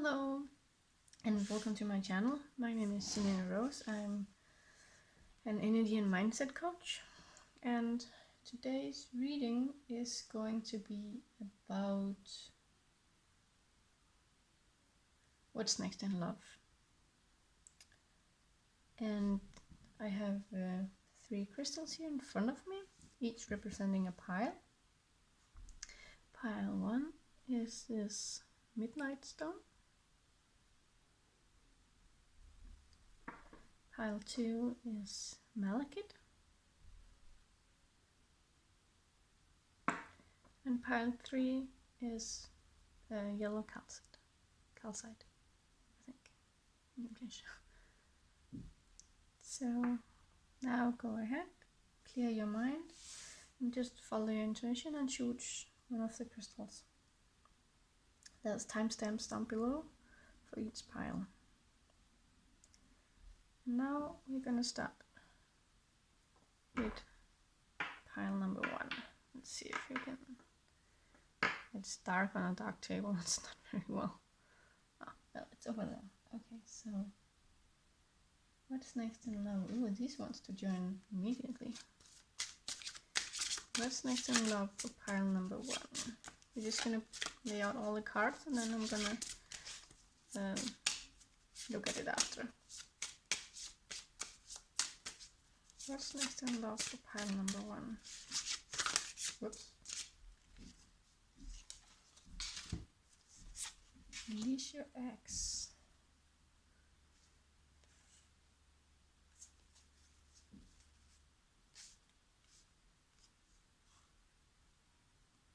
Hello and welcome to my channel. My name is Celina Rose. I'm an energy and mindset coach, and today's reading is going to be about what's next in love. And I have 3 crystals here in front of me, each representing a pile. Pile 1 is this midnight stone. Pile 2 is malachite. And pile 3 is yellow calcite, I think, in English. So now go ahead, clear your mind, and just follow your intuition and choose one of the crystals. There's timestamps down below for each pile. Now we're gonna start with pile number 1. Let's see if you can. It's dark on a dark table. It's not very well. Oh, well, it's over there. Okay, so what's next in love? Ooh, these wants to join immediately. What's next in love for pile number 1? We're just gonna lay out all the cards and then I'm gonna look at it after. What's next in love for pile number 1? Whoops. Release your ex.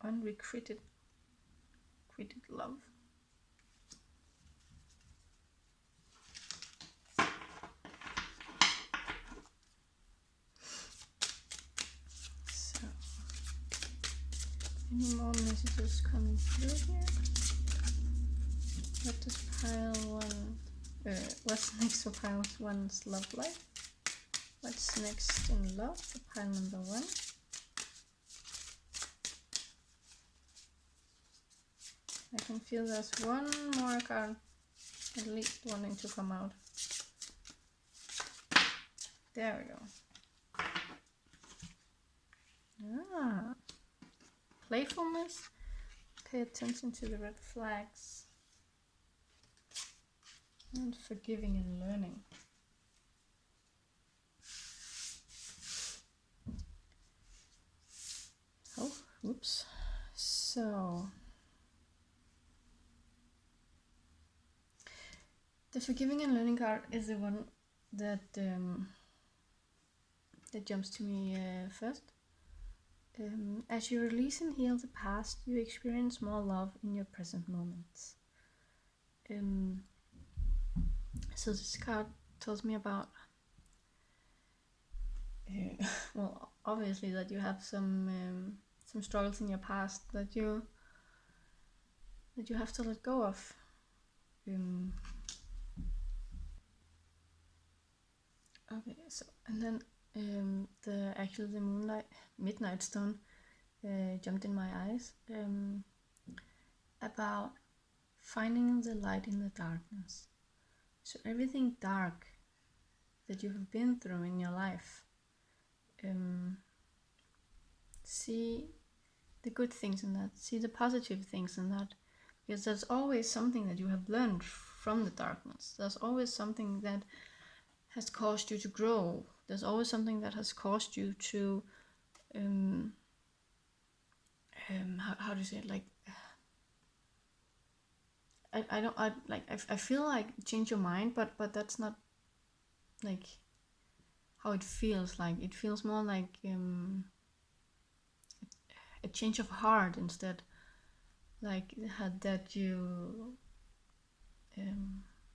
Unrequited love. So, any more messages coming through here? What does pile 1? What's next for pile 1's love life? What's next in love for pile number 1? I can feel there's one more card at least wanting to come out. There we go. Ah, playfulness. Pay attention to the red flags. And forgiving and learning. Oh, whoops. So the forgiving and learning card is the one that that jumps to me first. As you release and heal the past, you experience more love in your present moments. So this card tells me about, well, obviously that you have some struggles in your past that you have to let go of. Okay, so and then the midnight stone jumped in my eyes about finding the light in the darkness. So everything dark that you have been through in your life, see the good things in that, see the positive things in that, because there's always something that you have learned from the darkness. There's always something that has caused you to grow. There's always something that has caused you to how do you say it, like I feel like change your mind, but that's not like how it feels. Like it feels more like a change of heart instead, like that you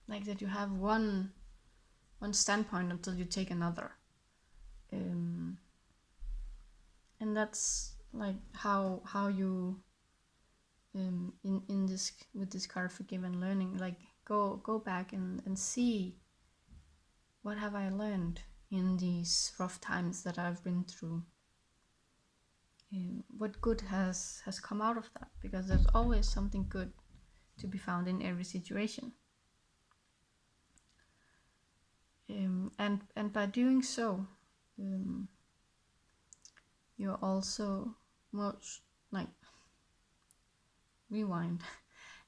like that you have one standpoint until you take another, and that's like how you in this, with this card forgive and learning, like go back and see what have I learned in these rough times that I've been through. What good has come out of that, because there's always something good to be found in every situation. And by doing so, you're also most like rewind.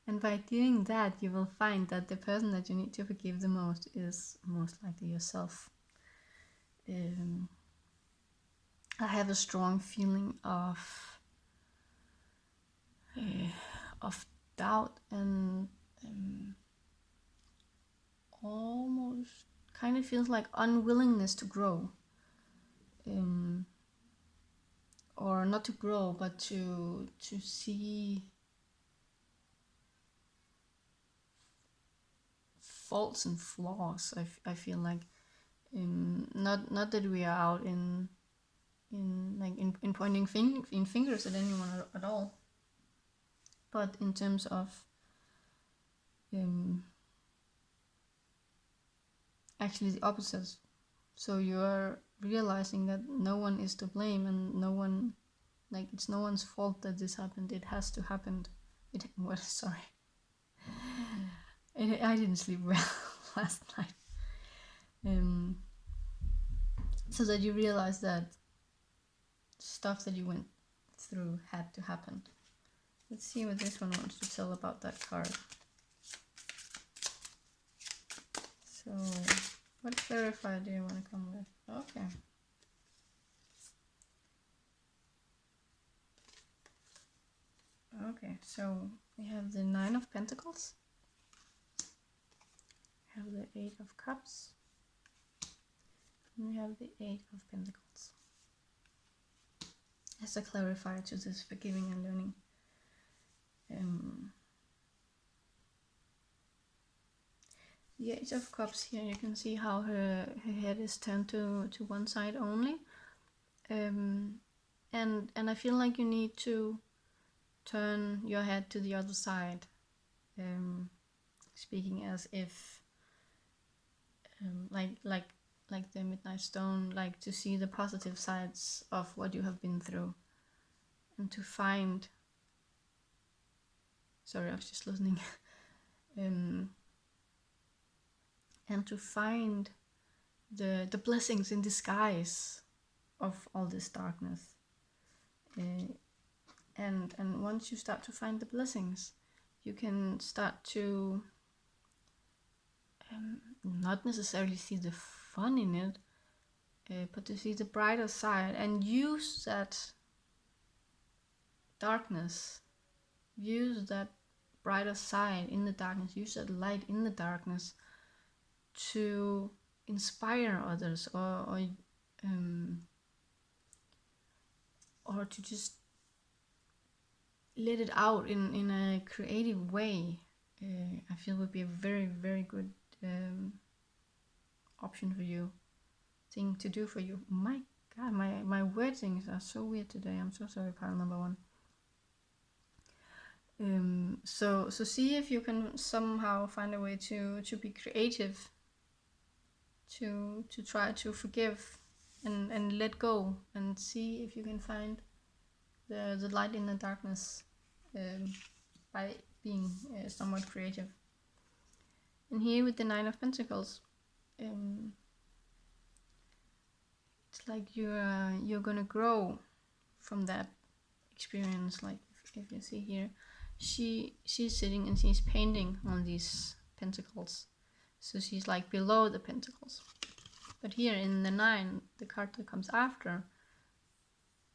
And by doing that, you will find that the person that you need to forgive the most is most likely yourself. I have a strong feeling of doubt and almost kind of feels like unwillingness to grow, or not to grow, but to see faults and flaws. I feel like not that we are out in pointing fingers at anyone at all, but in terms of actually the opposite. So you're realizing that no one is to blame, and no one, like, it's no one's fault that this happened. It has to happen. Sorry. I didn't sleep well last night. So that you realize that stuff that you went through had to happen. Let's see what this one wants to tell about that card. So, what clarifier do you want to come with? Okay. Okay, so we have the 9 of Pentacles. We have the 8 of Cups. And we have the 8 of Pentacles. As a clarifier to this forgiving and learning. The 8 of Cups here, you can see how her head is turned to one side only. And I feel like you need to turn your head to the other side. Speaking as if like the Midnight Stone, like to see the positive sides of what you have been through, and to find, sorry, I was just listening, and to find the blessings in disguise of all this darkness. And once you start to find the blessings, you can start to not necessarily see the fun in it, but to see the brighter side, and use that darkness, use that brighter side in the darkness, use that light in the darkness to inspire others, or to just let it out in a creative way. I feel would be a very, very good option for you, thing to do for you. My God, my word things are so weird today. I'm so sorry, pile number 1. So see if you can somehow find a way to be creative, to try to forgive and let go, and see if you can find the light in the darkness, by being somewhat creative. And here with the 9 of Pentacles, it's like you're gonna grow from that experience. Like if you see here, she's sitting and she's painting on these pentacles, so she's like below the pentacles. But here in the 9, the card that comes after,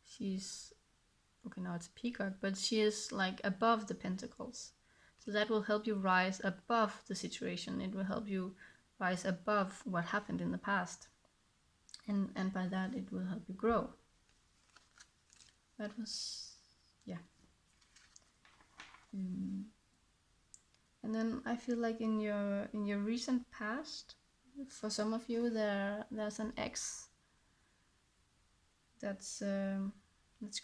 she's, okay, now it's a peacock, but she is like above the pentacles. So that will help you rise above the situation. It will help you rise above what happened in the past. And by that, it will help you grow. That was, yeah. And then I feel like in your recent past, for some of you, there's an ex that's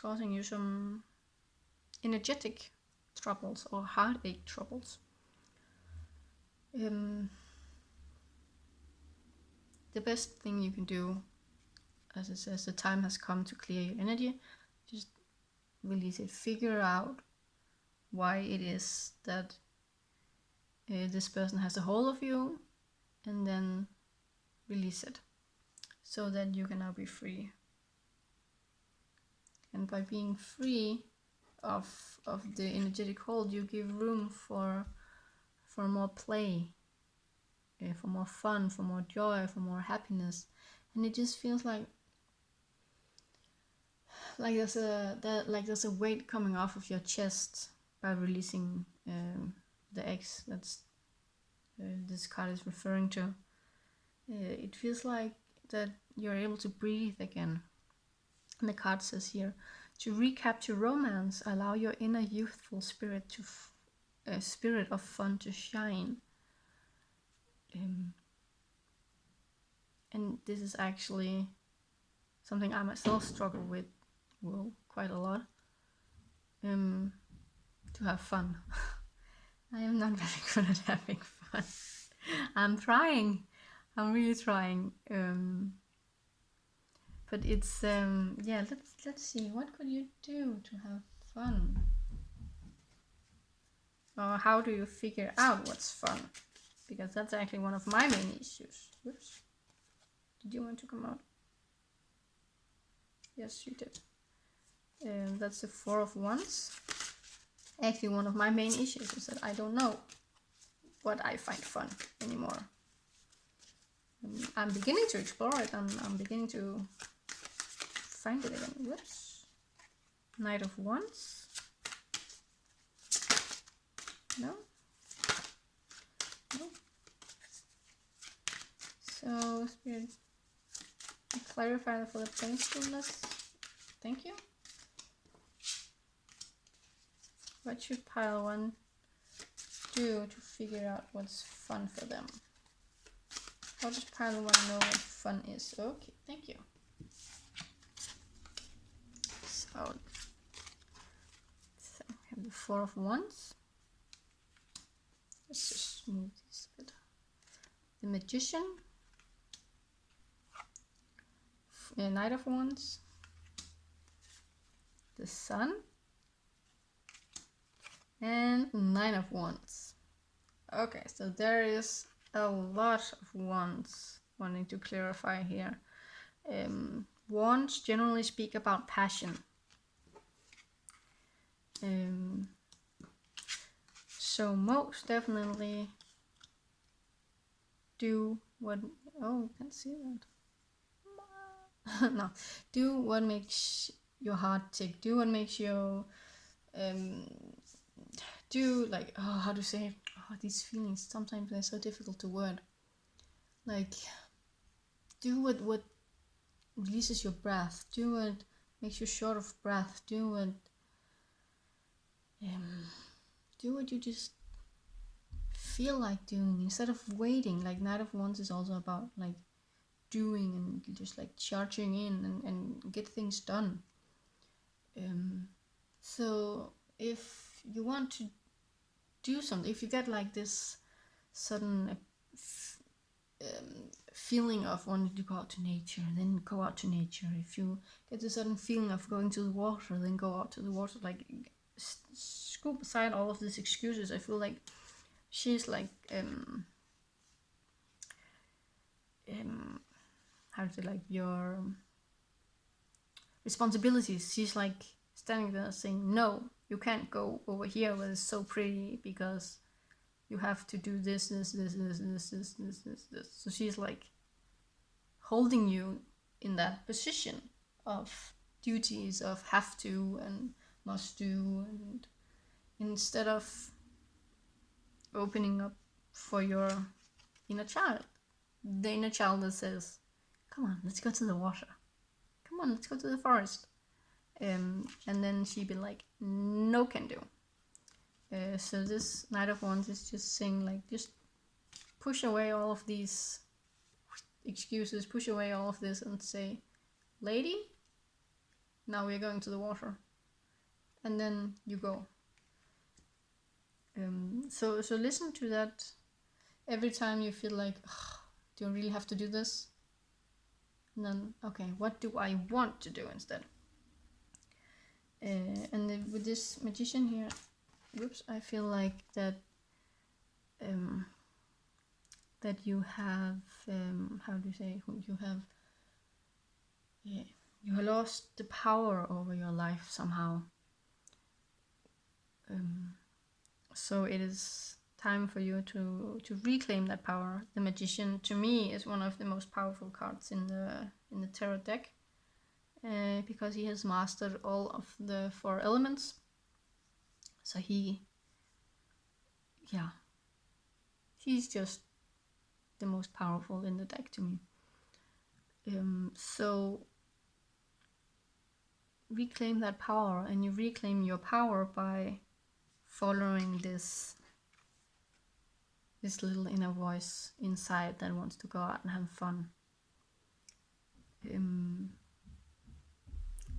causing you some energetic troubles or heartache troubles. The best thing you can do, as it says, the time has come to clear your energy. Just release it. Figure out why it is that this person has a hold of you, and then release it so that you can now be free. And by being free of the energetic hold, you give room for more play, for more fun, for more joy, for more happiness. And it just feels like there's a weight coming off of your chest by releasing the X. That's this card is referring to. It feels like that you're able to breathe again. And the card says here, to recapture romance, allow your inner youthful spirit to spirit of fun to shine. And this is actually something I myself struggle with, well, quite a lot. To have fun. I am not very good at having fun. I'm trying. I'm really trying. But it's yeah. Let's see. What could you do to have fun? Or how do you figure out what's fun? Because that's actually one of my main issues. Whoops. Did you want to come out? Yes, you did. That's the Four of Wands. Actually, one of my main issues is that I don't know what I find fun anymore. I'm beginning to explore it. I'm beginning to find it again. Whoops. Knight of Wands. No. No. So, Spirit, clarify for the playfulness. Thank you. What should pile 1 do to figure out what's fun for them? How does pile 1 know what fun is? Okay, thank you. So we have the Four of Wands. Let's just move this a bit. The Magician. Knight of Wands. The Sun. And Nine of Wands. Okay, so there is a lot of wands wanting to clarify here. Wands generally speak about passion. So most definitely do what... Oh, I can't see that. No, do what makes your heart tick. Do what makes you... do like, oh, how to say it? Oh, these feelings, sometimes they're so difficult to word. Like, do what releases your breath. Do what makes you short of breath. Do what you just feel like doing instead of waiting. Like Knight of Wands is also about like doing and just like charging in and get things done. So if you want to do something, if you get like this sudden feeling of wanting to go out to nature, then go out to nature. If you get the sudden feeling of going to the water, then go out to the water. Like scoop aside all of these excuses. I feel like she's like how to say, like your responsibilities. She's like standing there saying, no, you can't go over here where it's so pretty because you have to do this. So she's like holding you in that position of duties, of have to and must do, and instead of opening up for your inner child, the inner child that says, come on, let's go to the water, come on, let's go to the forest, and then she'd be like, no can do. So this Knight of Wands is just saying, like, just push away all of these excuses, push away all of this and say, lady, now we're going to the water. And then you go. So listen to that every time you feel like, do I really have to do this? And then, okay, what do I want to do instead? And with this Magician here, whoops, I feel like that that you have, how do you say, you have, yeah, you have lost the power over your life somehow. So it is time for you to reclaim that power. The Magician, to me, is one of the most powerful cards in the tarot deck, because he has mastered all of the 4 elements. So he's just the most powerful in the deck to me. So reclaim that power, and you reclaim your power by following this little inner voice inside that wants to go out and have fun.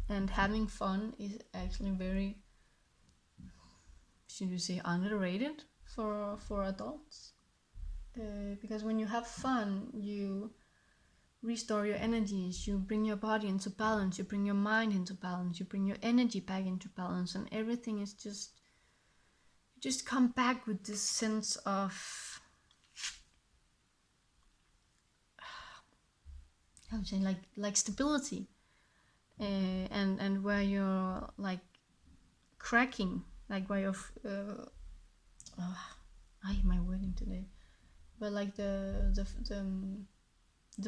And having fun is actually very, should you say, underrated for adults, because when you have fun, you restore your energies, you bring your body into balance, you bring your mind into balance, you bring your energy back into balance, and everything is just, you just come back with this sense of, how would you say, like stability, and where you're like cracking, like where you're I hate my wording today, but like the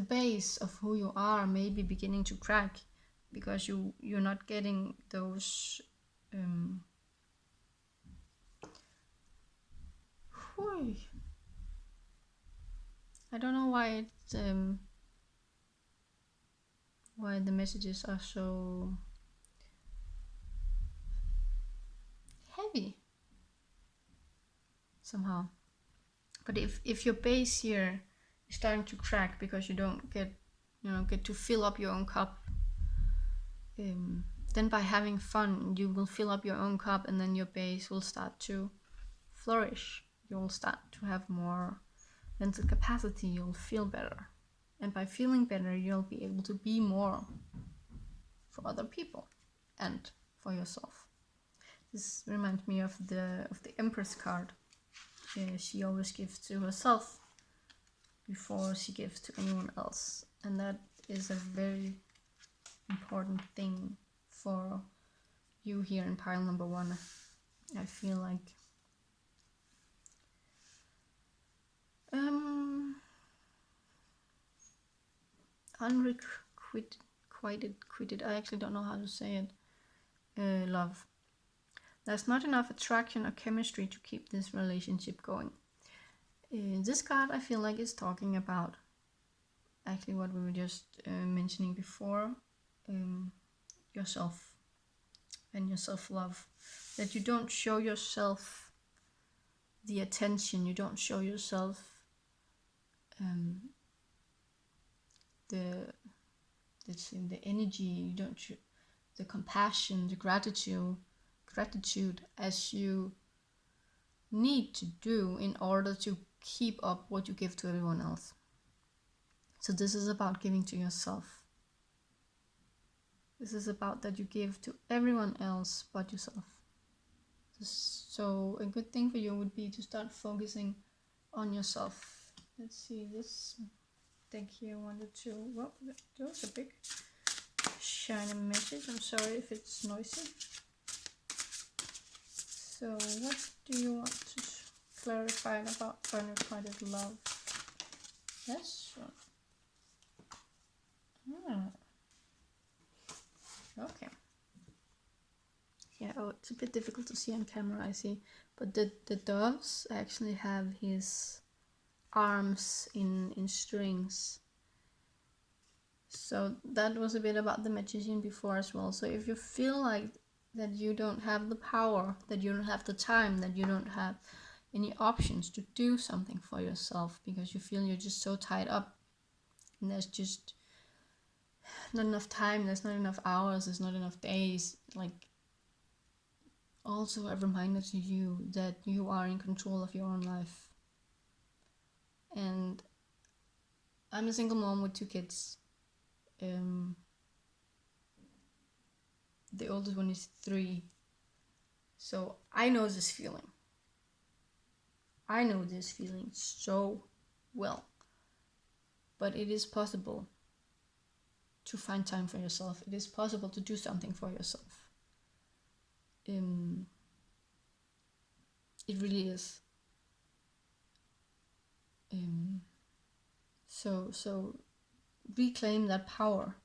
base of who you are may be beginning to crack, because you're not getting those I don't know why it's why the messages are so heavy somehow. But if your base here is starting to crack because you don't get to fill up your own cup, then by having fun you will fill up your own cup, and then your base will start to flourish. You'll start to have more mental capacity, you'll feel better, and by feeling better you'll be able to be more for other people and for yourself. This reminds me of the Empress card. She always gives to herself before she gives to anyone else, and that is a very important thing for you here in pile number 1. I feel like unrequited, I actually don't know how to say it, love. There's not enough attraction or chemistry to keep this relationship going. This card, I feel like, is talking about actually what we were just mentioning before, yourself and your self-love. That you don't show yourself the attention, you don't show yourself the energy, you don't show the compassion, the gratitude as you need to do in order to keep up what you give to everyone else. So this is about giving to yourself. This is about that you give to everyone else but yourself. So a good thing for you would be to start focusing on yourself. Let's see, this deck here wanted to, well, that was a big shiny message. I'm sorry if it's noisy. So what do you want to clarify about unrequited love? Yes. Okay. Yeah, it's a bit difficult to see on camera, I see. But the doves actually have his arms in strings. So that was a bit about the Magician before as well. So if you feel like that you don't have the power, that you don't have the time, that you don't have any options to do something for yourself because you feel you're just so tied up and there's just not enough time, there's not enough hours, there's not enough days, like, also a reminder to you that you are in control of your own life. And I'm a single mom with 2 kids. The oldest one is 3. So I know this feeling. I know this feeling so well. But it is possible to find time for yourself. It is possible to do something for yourself. It really is. So reclaim that power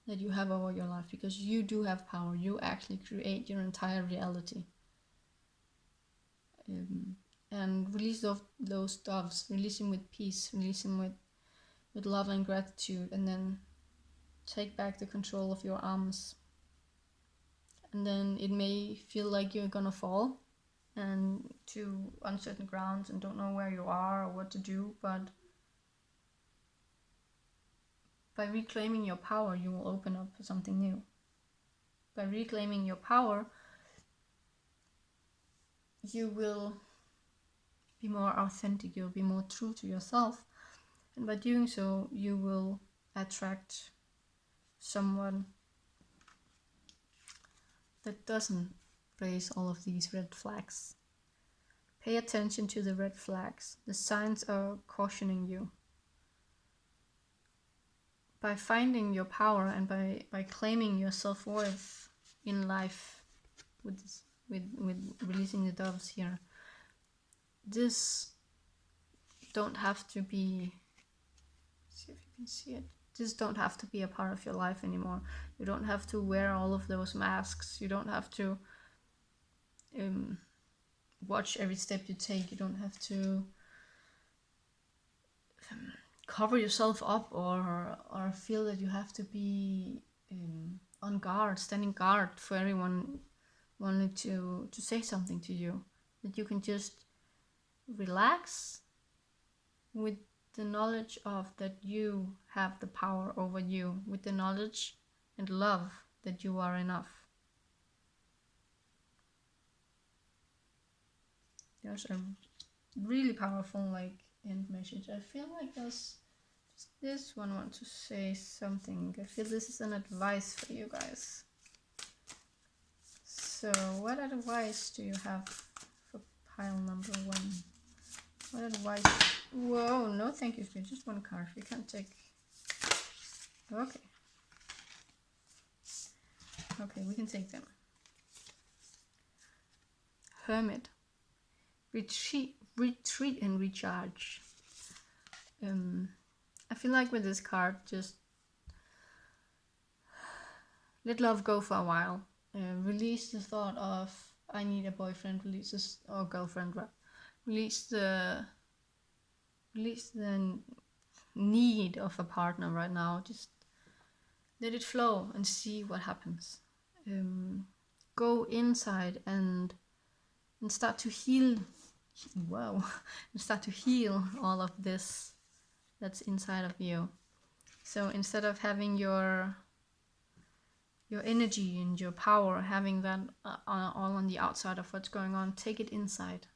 that you have over your life, because you do have power. You actually create your entire reality. And release those doves. Release them with peace. Release them with love and gratitude. And then take back the control of your arms. And then it may feel like you're gonna fall and to uncertain grounds and don't know where you are or what to do, but by reclaiming your power, you will open up for something new. By reclaiming your power, you will be more authentic, you'll be more true to yourself, and by doing so, you will attract someone that doesn't raise all of these red flags. Pay attention to the red flags. The signs are cautioning you. By finding your power and by claiming your self-worth in life with releasing the doves here, this don't have to be, see if you can see it, this don't have to be a part of your life anymore. You don't have to wear all of those masks. You don't have to watch every step you take. You don't have to cover yourself up or feel that you have to be on guard, standing guard for everyone wanting to say something to you. That you can just relax with the knowledge of that you have the power over you, with the knowledge and love that you are enough. There's a really powerful end message. I feel like there's just this one wants to say something. I feel this is an advice for you guys. So what advice do you have for pile number 1? What advice? Whoa, no thank you, Spirit. Just one card. You can't take. Okay. Okay, we can take them. Hermit. Retreat and recharge. I feel like with this card, just let love go for a while. Release the thought of I need a boyfriend. Release this, or girlfriend. Release the need of a partner right now. Just let it flow and see what happens. Go inside and start to heal. Wow, and start to heal all of this that's inside of you. So instead of having your energy and your power, having that all on the outside of what's going on, take it inside.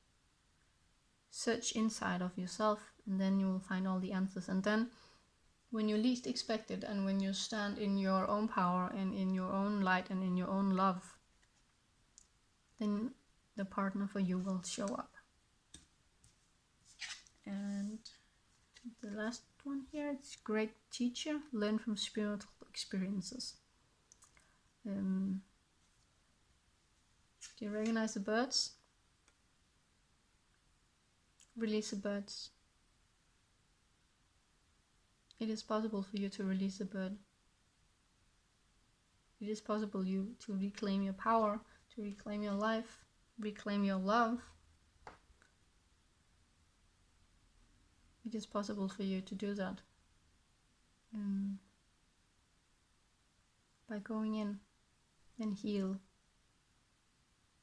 Search inside of yourself, and then you will find all the answers. And then when you least expect it, and when you stand in your own power and in your own light and in your own love, then the partner for you will show up. And the last one here, it's great teacher, learn from spiritual experiences. Do you recognize the birds? Release the birds. It is possible for you to release the bird. It is possible you to reclaim your power, to reclaim your life, reclaim your love. It is possible for you to do that by going in and heal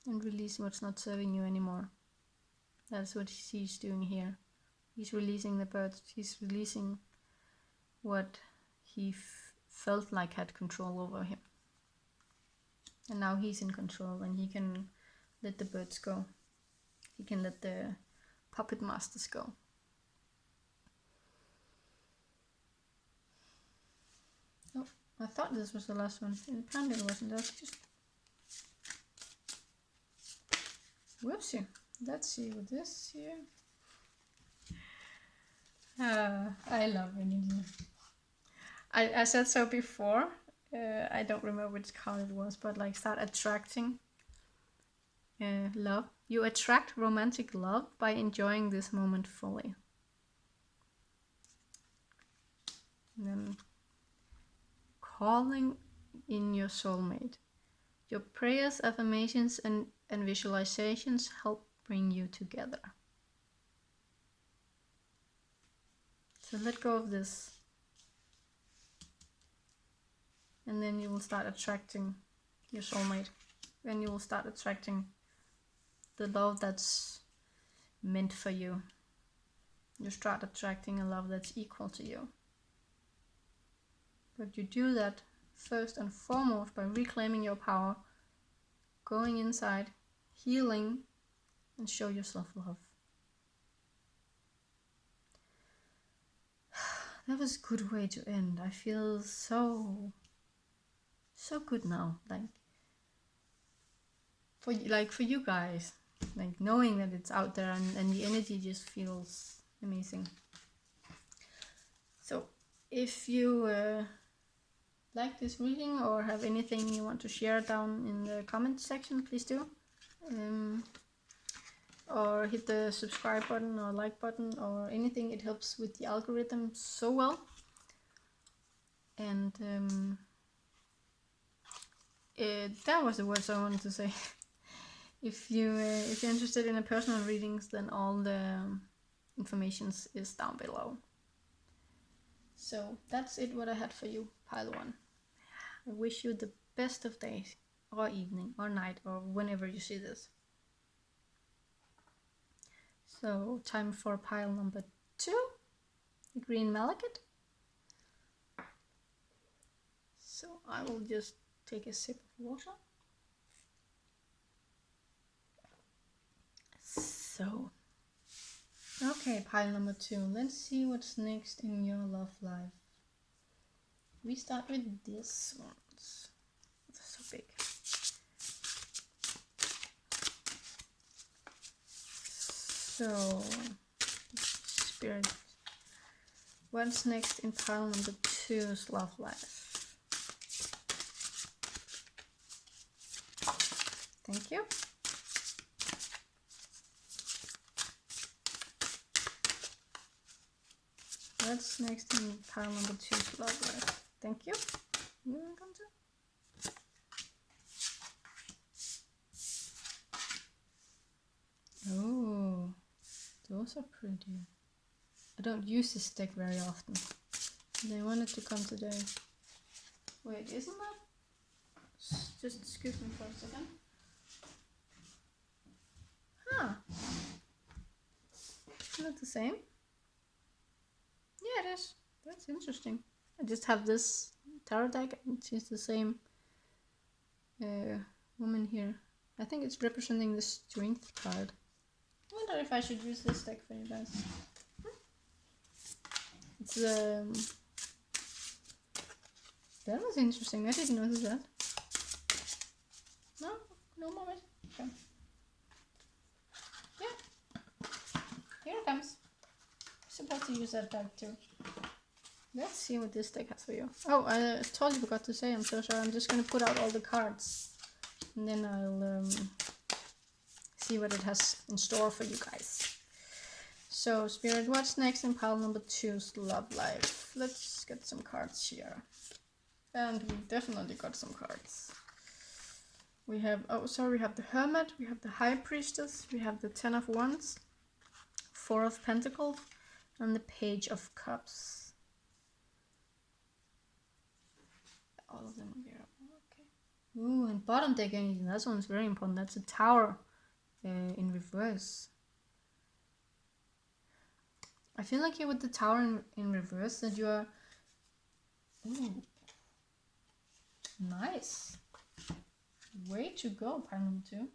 and releasing what's not serving you anymore. That's what he's doing here. He's releasing the birds. He's releasing what he felt like had control over him. And now he's in control, and he can let the birds go. He can let the puppet masters go. Oh, I thought this was the last one. Apparently it wasn't. That's just... Whoopsie. Let's see with this here. I love energy. I said so before. I don't remember which card it was, but like start attracting love. You attract romantic love by enjoying this moment fully. And then calling in your soulmate. Your prayers, affirmations, and visualizations help bring you together. So let go of this. And then you will start attracting your soulmate. Then you will start attracting the love that's meant for you. You start attracting a love that's equal to you. But you do that first and foremost by reclaiming your power, going inside, healing, and show yourself love. That was a good way to end. I feel so good now. For you guys, like knowing that it's out there and the energy just feels amazing. So if you like this reading or have anything you want to share down in the comment section, please do. Or hit the subscribe button or like button or anything. It helps with the algorithm so well. And that was the words I wanted to say. If you're interested in a personal readings, then all the information is down below. So that's it what I had for you, pile 1. I wish you the best of days or evening or night or whenever you see this. So time for pile number 2, the green malachite. So I will just take a sip of water. So, okay, pile number 2. Let's see what's next in your love life. We start with this ones. It's so big. So, Spirit, what's next in pile number 2's love life? Thank you. What's next in pile number 2's love life? Thank you. You're welcome to. Oh, those are pretty. I don't use this deck very often. They wanted to come today. Wait, isn't that? Just excuse me for a second. Huh. Isn't it the same? Yeah, it is. That's interesting. I just have this tarot deck and she's the same woman here. I think it's representing the strength card. I wonder if I should use this deck for you guys. It's that was interesting. I didn't notice that. No moment. Okay. Yeah. Here it comes. I'm supposed to use that deck too. Let's see what this deck has for you. Oh, I totally forgot to say. I'm so sorry. I'm just gonna put out all the cards, and then I'll see what it has in store for you guys. So, Spirit, what's next in pile number 2's love life? Let's get some cards here. And we definitely got some cards. We have, we have the Hermit, we have the High Priestess, we have the 10 of Wands, 4 of Pentacles, and the Page of Cups. All of them are here. Okay. Ooh, and bottom deck energy, that one's very important. That's a Tower in reverse. I feel like here with the Tower in reverse that you are... Ooh. Nice. Way to go, pile number 2.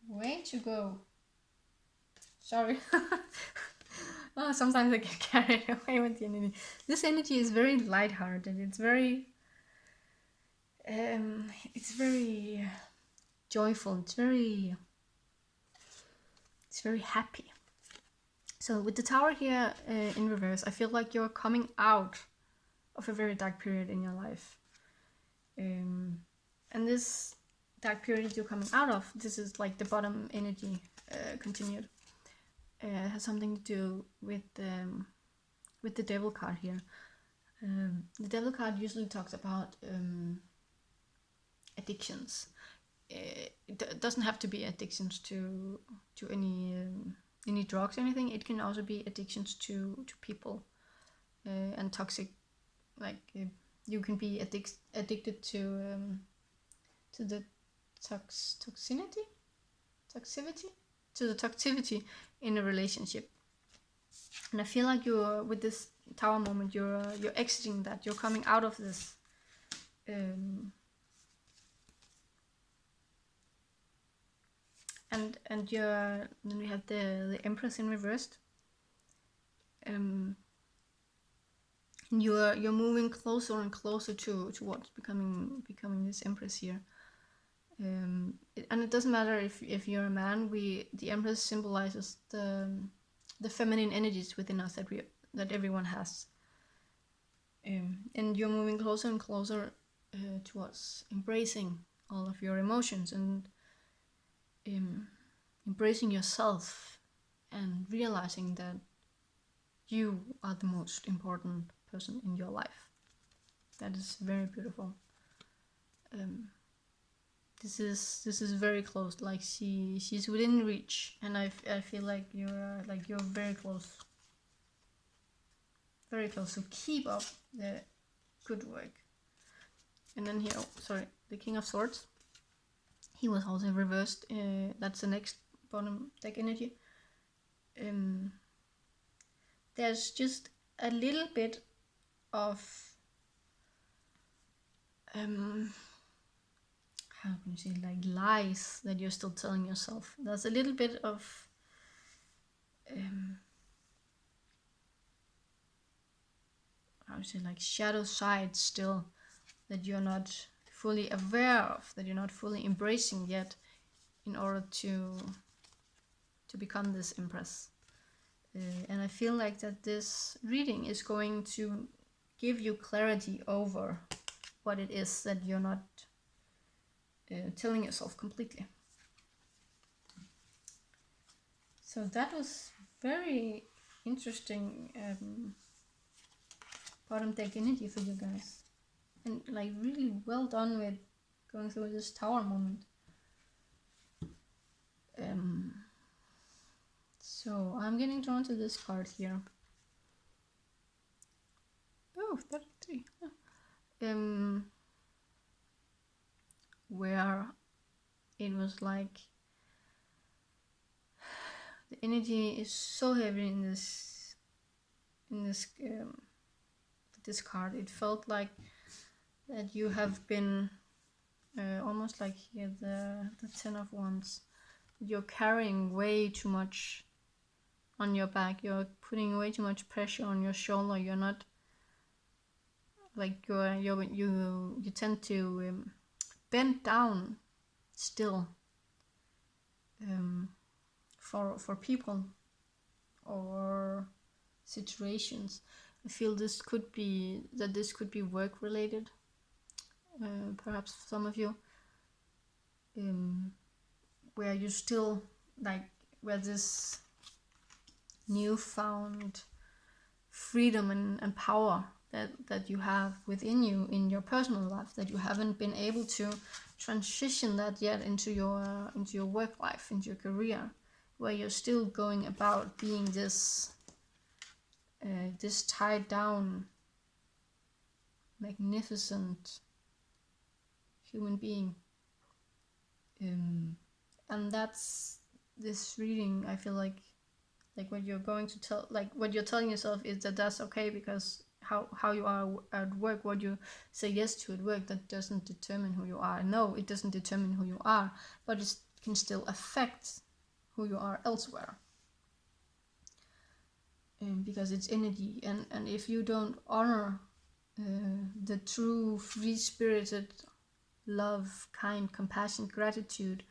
Way to go. Sorry. Oh, sometimes I get carried away with the energy. This energy is very lighthearted. It's very joyful. It's very happy. So with the Tower here in reverse, I feel like you're coming out of a very dark period in your life. And this dark period you're coming out of, this is like the bottom energy continued. It has something to do with the Devil card here. The Devil card usually talks about addictions. It doesn't have to be addictions to any drugs or anything. It can also be addictions to people and toxic, like you can be addicted to the toxicity in a relationship. And I feel like you're, with this Tower moment, you're exiting that. You're coming out of this. And then we have the Empress in reversed. You're moving closer and closer towards becoming this Empress here. And it doesn't matter if you're a man. The Empress symbolizes the feminine energies within us that everyone has. And you're moving closer and closer towards embracing all of your emotions and embracing yourself and realizing that you are the most important person in your life. That is very beautiful. This is very close. Like she's within reach, and I feel like you're very close. Very close. So keep up the good work. And then here, the King of Swords. He was also reversed. That's the next bottom deck energy. There's just a little bit of how can you say, like lies that you're still telling yourself. There's a little bit of how to say, like shadow side still that you're not fully aware of, that you're not fully embracing yet, in order to become this Empress. And I feel like that this reading is going to give you clarity over what it is that you're not telling yourself completely. So that was very interesting bottom deck energy for you guys, and like really well done with going through this Tower moment. So I'm getting drawn to this card here. Oh, 33. Where it was like the energy is so heavy in this this card. It felt like that you have been almost like here the Ten of Wands. You're carrying way too much on your back. You're putting way too much pressure on your shoulder. You're not like you tend to bend down still for people or situations. I feel this could be work related, perhaps some of you, where you still like, where this newfound freedom and power that you have within you in your personal life, that you haven't been able to transition that yet into your work life, into your career, where you're still going about being this tied down, magnificent human being. And that's this reading. I feel like what you're going to tell, like what you're telling yourself is that that's okay, because how you are at work, what you say yes to at work, that doesn't determine who you are. No, it doesn't determine who you are, but it can still affect who you are elsewhere. Because it's energy, and if you don't honor the true free-spirited love, kind, compassion, gratitude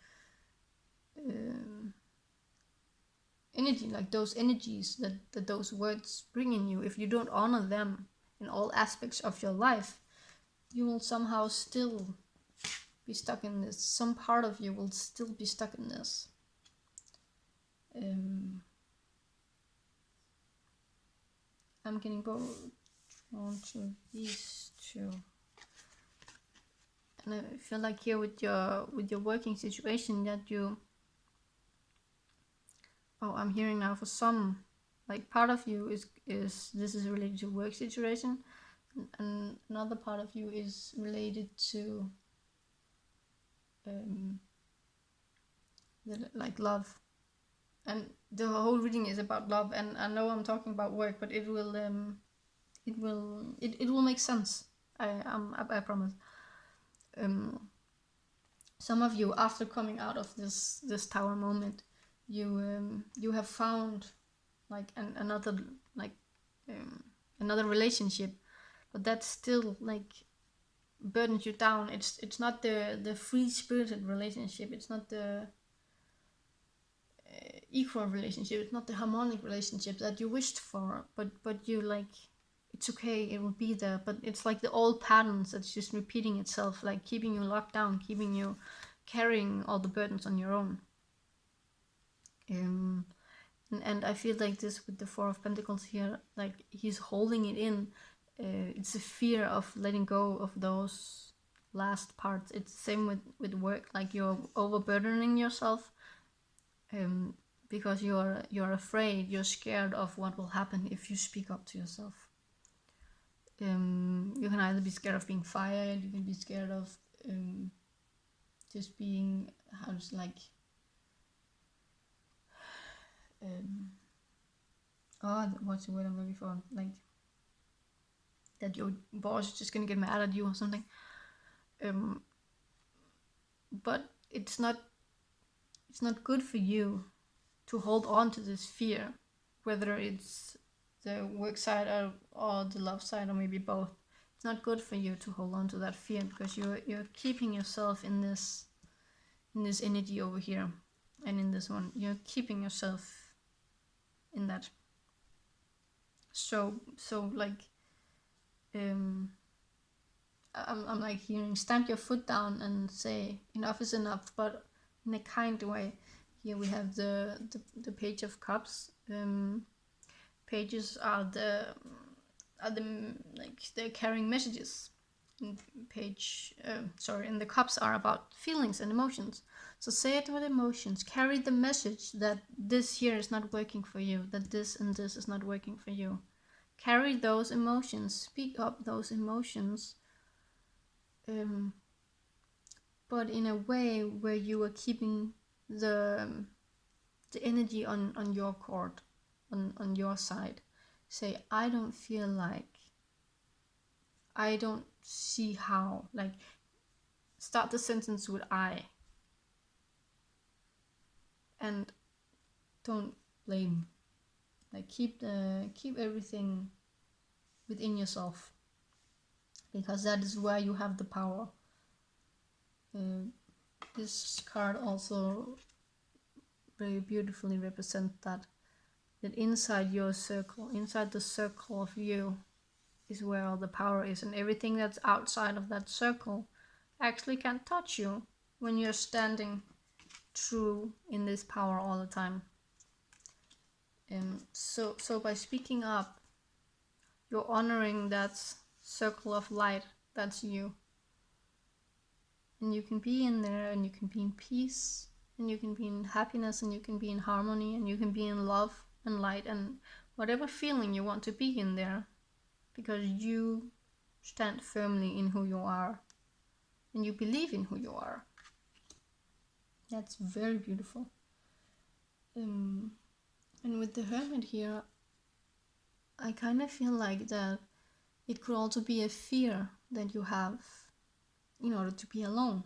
energy, like those energies that those words bring in you, if you don't honor them in all aspects of your life, you will somehow still be stuck in this. Some part of you will still be stuck in this. I'm getting both drawn to these two, and I feel like here with your working situation that you. Oh, I'm hearing now for some, like part of you is this is related to work situation, and another part of you is related to like love, and the whole reading is about love. And I know I'm talking about work, but it will make sense. I promise. Some of you, after coming out of this tower moment, you have found like another relationship, but that's still like burdens you down. It's not the free spirited relationship. It's not the equal relationship. It's not the harmonic relationship that you wished for. But you like, it's okay. It will be there. But it's like the old patterns that's just repeating itself, like keeping you locked down, keeping you carrying all the burdens on your own. And I feel like this with the Four of Pentacles here, like he's holding it in. It's a fear of letting go of those last parts. It's the same with work, like you're overburdening yourself because you're afraid, you're scared of what will happen if you speak up to yourself. You can either be scared of being fired, you can be scared of just being, what's the word I'm looking for? Like that your boss is just gonna get mad at you or something. But it's not good for you to hold on to this fear, whether it's the work side or the love side, or maybe both. It's not good for you to hold on to that fear, because you're keeping yourself in this energy over here, and in this one you're keeping yourself in that. So like I'm like hearing, stamp your foot down and say enough is enough, but in a kind way. Here we have the Page of Cups. Pages are the like they're carrying messages. And and the cups are about feelings and emotions. So say it with emotions. Carry the message that this here is not working for you, that this and this is not working for you. Carry those emotions. Speak up those emotions. But in a way where you are keeping the energy on your court, on your side. Say, I don't feel like, I don't see how. Like, start the sentence with I, and don't blame. Like, keep everything within yourself, because that is where you have the power. This card also very beautifully represents that inside your circle, inside the circle of you, is where all the power is, and everything that's outside of that circle actually can't touch you when you're standing true in this power all the time. So by speaking up, you're honoring that circle of light that's you, and you can be in there, and you can be in peace, and you can be in happiness, and you can be in harmony, and you can be in love and light, and whatever feeling you want to be in there, because you stand firmly in who you are, and you believe in who you are. That's very beautiful. And with the Hermit here, I kind of feel like that it could also be a fear that you have in order to be alone.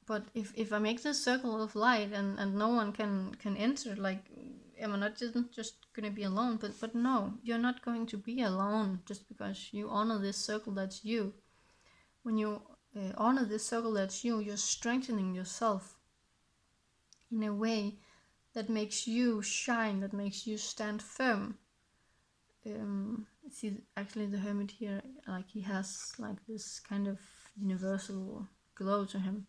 But if I make this circle of light and no one can enter, like, am I not just gonna be alone? But no, you're not going to be alone just because you honor this circle that's you. When you honor this circle that's you're strengthening yourself in a way that makes you shine, that makes you stand firm. See, actually the hermit here, like he has like this kind of universal glow to him.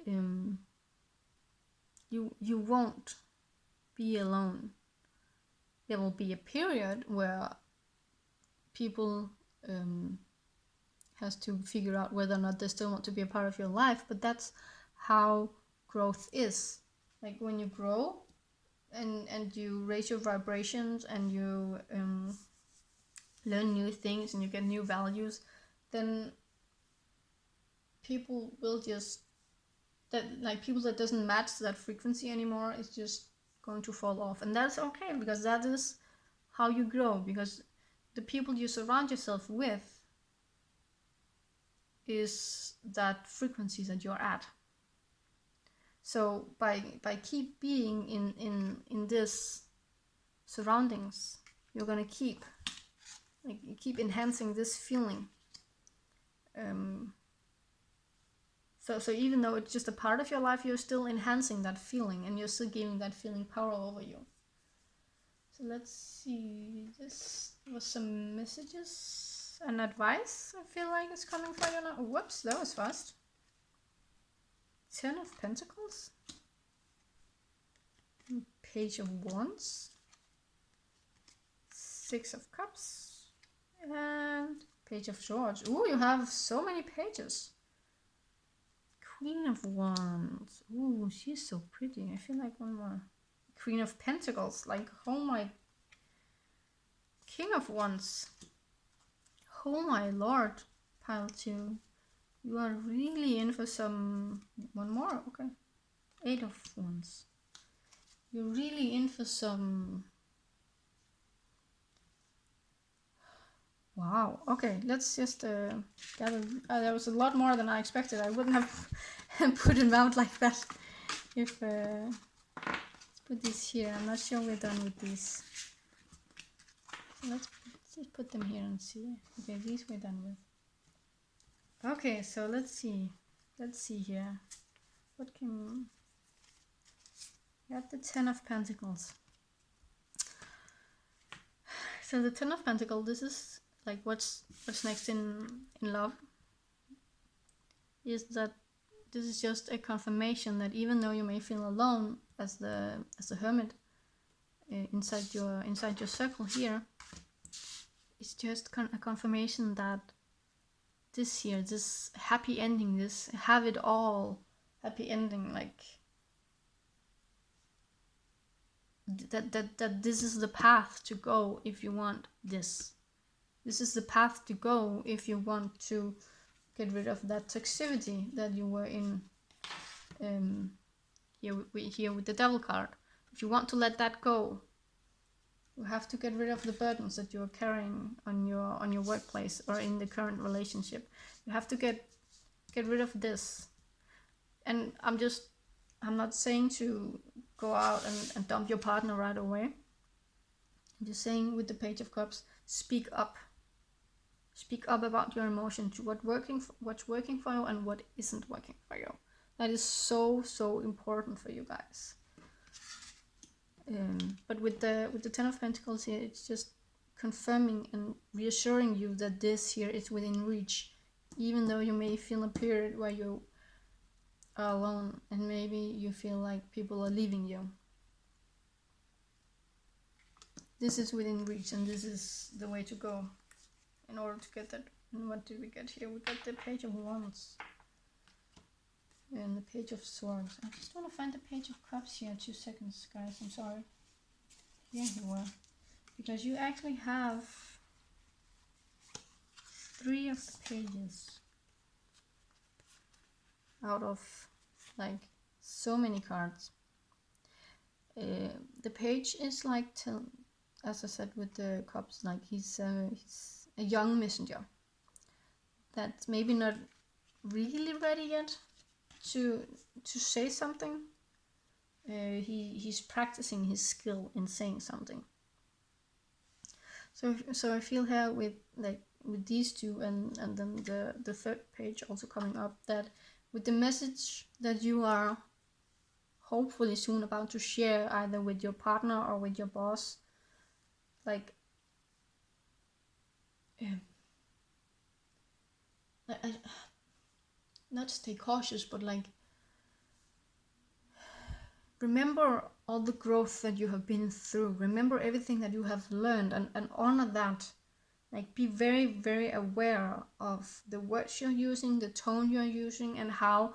You won't be alone. There will be a period where people has to figure out whether or not they still want to be a part of your life, but that's how growth is. Like when you grow and you raise your vibrations and you learn new things and you get new values, then people will just, that like people that doesn't match that frequency anymore is just going to fall off, and that's okay, because that is how you grow, because the people you surround yourself with is that frequency that you're at. So by keep being in this surroundings, you're gonna keep enhancing this feeling. So even though it's just a part of your life, you're still enhancing that feeling, and you're still giving that feeling power over you. So let's see, this was some messages and advice I feel like is coming for you now. Whoops, that was fast. 10 of Pentacles, Page of Wands, 6 of Cups, and Page of Swords. Ooh, you have so many pages. Queen of Wands. Ooh, she's so pretty. I feel like one more. Queen of Pentacles. Like, oh my. King of Wands. Oh my lord. Pile 2. You are really in for some... One more? Okay. 8 of Wands. You're really in for some... Wow. Okay, let's just gather. There was a lot more than I expected. I wouldn't have put it out like that. If let's put this here. I'm not sure we're done with these. So let's just put them here and see. Okay, these we're done with. Okay, so let's see. Let's see here. What can... We got the 10 of Pentacles. So the 10 of Pentacles, this is like what's next in love, is that this is just a confirmation that even though you may feel alone as the hermit inside your circle here, it's just a confirmation that this year, this happy ending, this have it all happy ending, like that this is the path to go if you want this. This is the path to go if you want to get rid of that toxicity that you were in here with the Devil card. If you want to let that go, you have to get rid of the burdens that you're carrying on your workplace or in the current relationship. You have to get rid of this. And I'm not saying to go out and dump your partner right away. I'm just saying with the Page of Cups, speak up. Speak up about your emotions, what's working for you and what isn't working for you. That is so important for you guys. But with the 10 of Pentacles here, it's just confirming and reassuring you that this here is within reach, even though you may feel a period where you are alone and maybe you feel like people are leaving you. This is within reach, and this is the way to go in order to get that. And what did we get here? We got the Page of Wands and the Page of Swords. I just want to find the Page of Cups here. 2 seconds, guys. I'm sorry. Here you are. Because you actually have 3 of the pages out of like so many cards. The page is like, as I said with the cups, like he's a young messenger that's maybe not really ready yet to say something. He's practicing his skill in saying something. So I feel here with like with these two, and then the third page also coming up, that with the message that you are hopefully soon about to share, either with your partner or with your boss, like I not stay cautious, but like remember all the growth that you have been through. Remember everything that you have learned, and honor that. Like, be very, very aware of the words you're using, the tone you're using, and how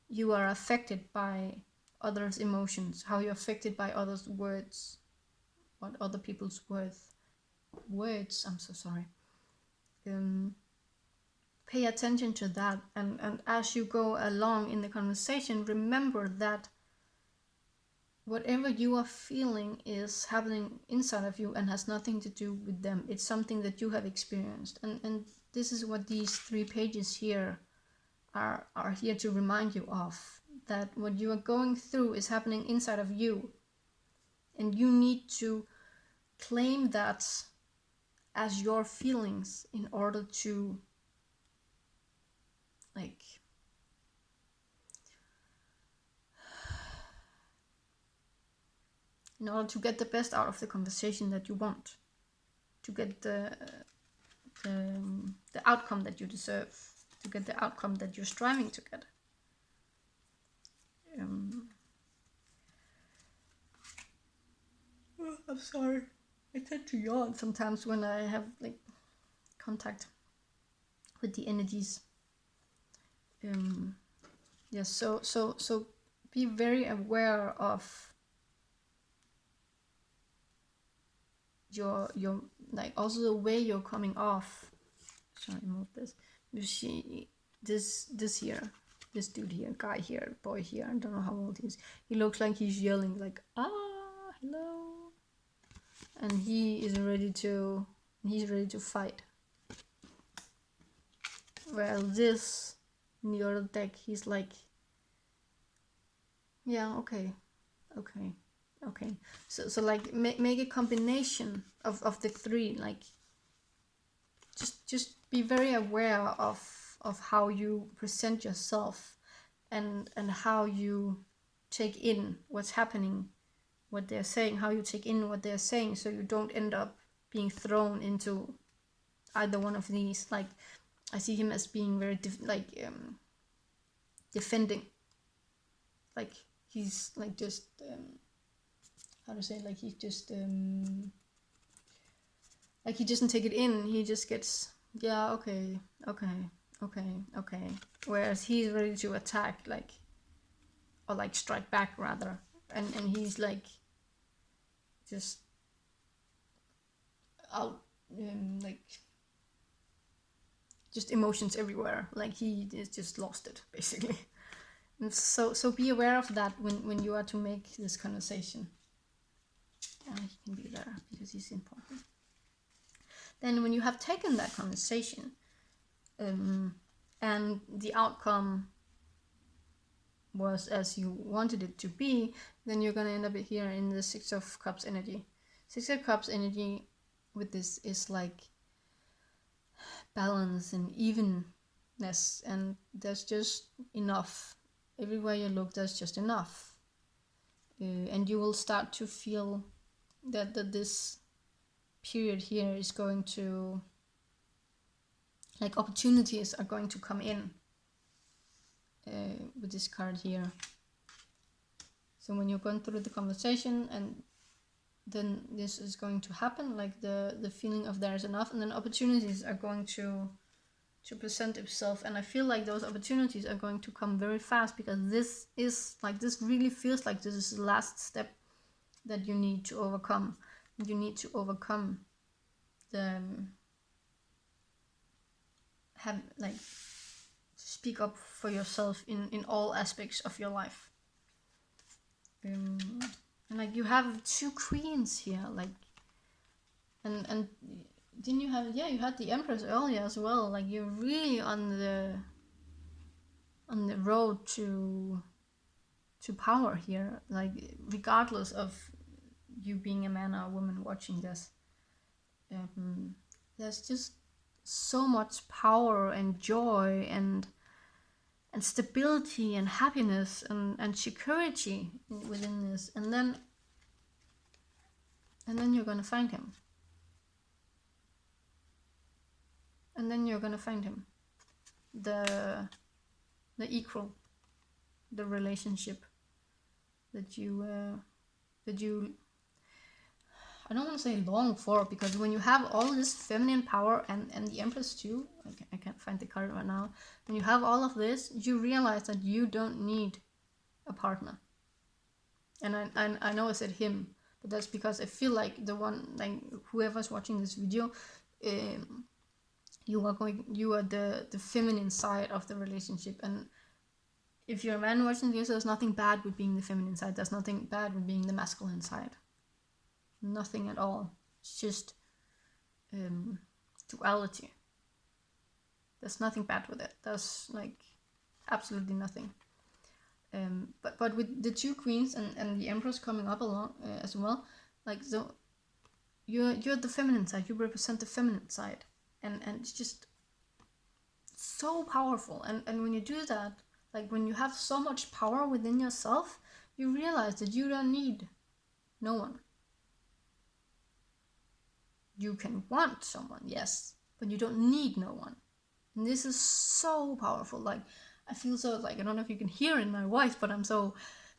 you are affected by others' emotions, how you're affected by others' words, what other people's words, I'm so sorry. Pay attention to that, and as you go along in the conversation, remember that whatever you are feeling is happening inside of you and has nothing to do with them. It's something that you have experienced, and this is what these 3 pages here are here to remind you of, that what you are going through is happening inside of you, and you need to claim that as your feelings in order to like get the best out of the conversation that you want, to get the outcome that you deserve, to get the outcome that you're striving to get. I'm sorry. I tend to yawn sometimes when I have like contact with the energies. Yes. So be very aware of your like also the way you're coming off. Sorry, move this. You see this here, this dude here, guy here, boy here. I don't know how old he is. He looks like he's yelling like hello, and he's ready to fight. Well, this in the other deck, he's like, yeah, okay. So like make a combination of the 3. Like just be very aware of how you present yourself, and how you take in what's happening, what they're saying, how you take in what they're saying, so you don't end up being thrown into either one of these. Like, I see him as being very defending. Like, he's like just how to say, like he's just like he doesn't take it in. He just gets, yeah, okay. Whereas he's ready to attack, like, or like strike back rather, and he's like just out, like just emotions everywhere. Like, he is just lost it basically. And so be aware of that when you are to make this conversation. He can be there because he's important. Then when you have taken that conversation, and the outcome was as you wanted it to be, then you're going to end up here in the 6 of Cups energy. 6 of Cups energy with this is like balance and evenness, and there's just enough. Everywhere you look, there's just enough. And you will start to feel that this period here is going to, like, opportunities are going to come in with this card here. So when you're going through the conversation, and then this is going to happen, like the feeling of there's enough, and then opportunities are going to present itself. And I feel like those opportunities are going to come very fast, because this is like, this really feels like this is the last step that you need to overcome. You need to overcome the have, like, speak up for yourself in all aspects of your life. And like, you have 2 queens here, like, and didn't you have, yeah, you had the Empress earlier as well. Like, you're really on the road to power here, like, regardless of you being a man or a woman watching this. There's just so much power and joy and stability and happiness and security within this, and then you're gonna find him. And then you're gonna find him. The equal, the relationship that you I don't want to say long for, because when you have all this feminine power and the Empress too, I can't find the card right now. When you have all of this, you realize that you don't need a partner. And I know I said him, but that's because I feel like the one, like whoever's watching this video, you are the feminine side of the relationship. And if you're a man watching this, there's nothing bad with being the feminine side. There's nothing bad with being the masculine side. Nothing at all. It's just duality. There's nothing bad with it. There's like absolutely nothing. But with the two queens and the Empress coming up along as well, like, so you're the feminine side. You represent the feminine side, and it's just so powerful. And when you do that, like when you have so much power within yourself, you realize that you don't need no one. You can want someone, yes, but you don't need no one. And this is so powerful. Like, I feel so, like, I don't know if you can hear in my voice, but I'm so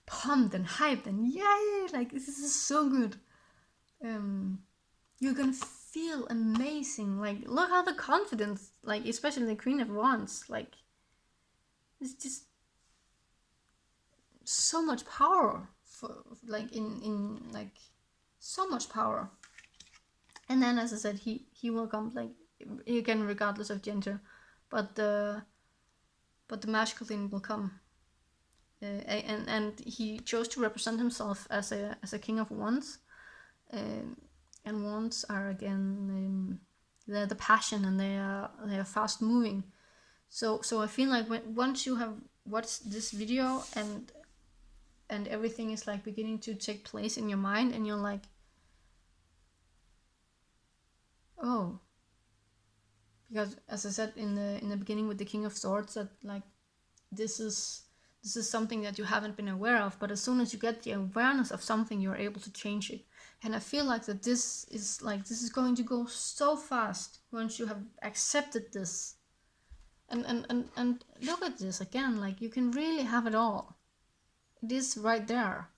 pumped and hyped and yay, like, this is so good. You can feel amazing. Like, look how the confidence, like, especially the Queen of Wands, like, it's just so much power for, like, in like, so much power. And then, as I said, he will come, like, again, regardless of gender, but the masculine will come, and he chose to represent himself as a king of wands, and wands are again, they're the passion, and they are fast moving. So I feel like once you have watched this video and everything is like beginning to take place in your mind, and you're like, oh, because as I said in the beginning with the King of Swords, that like this is something that you haven't been aware of, but as soon as you get the awareness of something, you're able to change it. And I feel like that this is going to go so fast once you have accepted this. And look at this again, like you can really have it all. It is right there.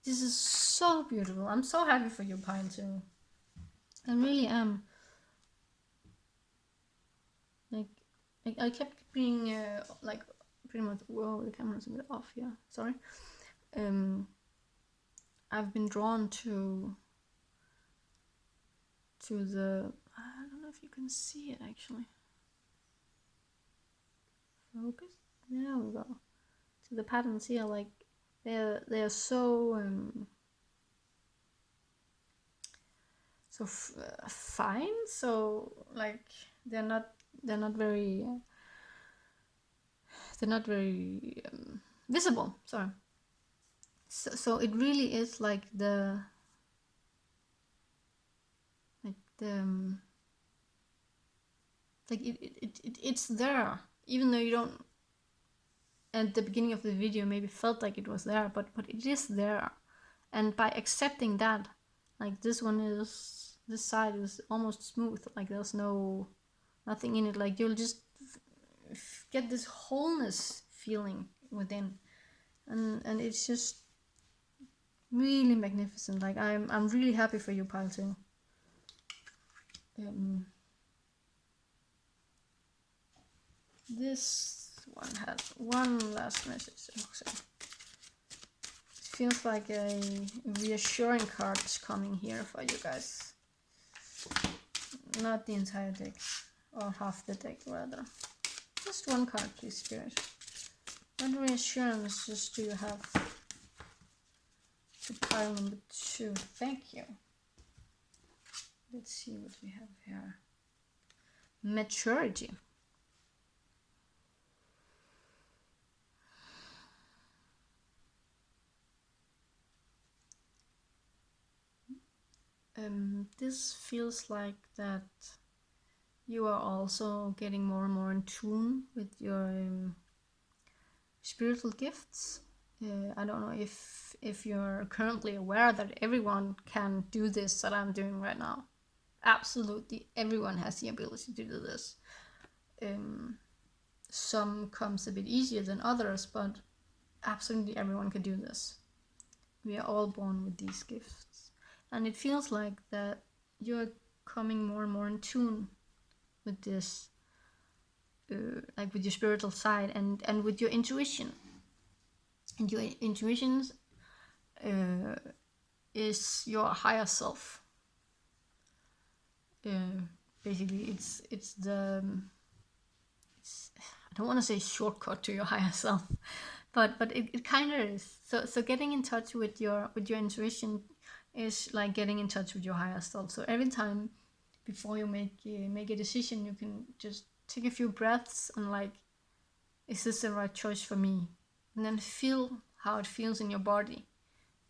This is so beautiful. I'm so happy for you, Pile, too. I really am. Like, I kept being like pretty much. Whoa, the camera's a bit off. Yeah, sorry. I've been drawn to the. I don't know if you can see it actually. Focus. There we go. To the patterns here, like they're so fine. So like they're not very visible. Sorry. So it really is like it's there, even though you don't at the beginning of the video maybe felt like it was there, but it is there. And by accepting that, like this side is almost smooth, like there's nothing in it, like you'll just get this wholeness feeling within, and it's just really magnificent. Like I'm really happy for you, Pile, too. This one has one last message. So it feels like a reassuring card is coming here for you guys. Not the entire deck, or half the deck rather. Just one card, please, Spirit. What reassurances do you have to pile number 2? Thank you. Let's see what we have here. Maturity. This feels like that you are also getting more and more in tune with your spiritual gifts. I don't know if you're currently aware that everyone can do this that I'm doing right now. Absolutely, everyone has the ability to do this. Some comes a bit easier than others, but absolutely everyone can do this. We are all born with these gifts, and it feels like that you're coming more and more in tune with this, like with your spiritual side and with your intuition. And your intuition is your higher self. Basically, it's the I don't want to say shortcut to your higher self, but it kind of is. So getting in touch with your intuition is like getting in touch with your higher self. So every time before you make a decision, you can just take a few breaths and like, is this the right choice for me? And then feel how it feels in your body.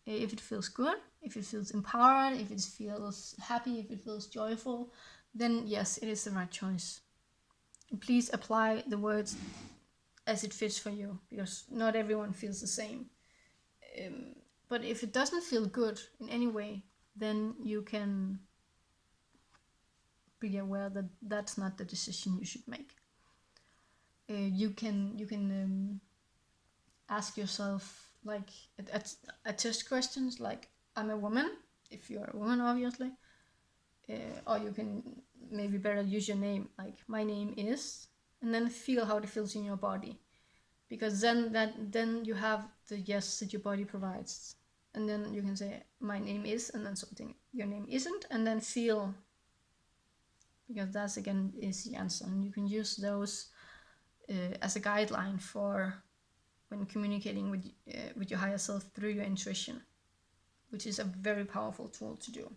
If it feels good, if it feels empowered, if it feels happy, if it feels joyful, then yes, it is the right choice. Please apply the words as it fits for you, because not everyone feels the same. But if it doesn't feel good in any way, then you can be aware that that's not the decision you should make. You can ask yourself like a test questions like, I'm a woman, if you're a woman obviously, or you can maybe better use your name, like my name is, and then feel how it feels in your body, because then you have the yes that your body provides, and then you can say my name is, and then something your name isn't, and then feel, because that's again is the answer, and you can use those as a guideline for when communicating with your higher self through your intuition, which is a very powerful tool to do.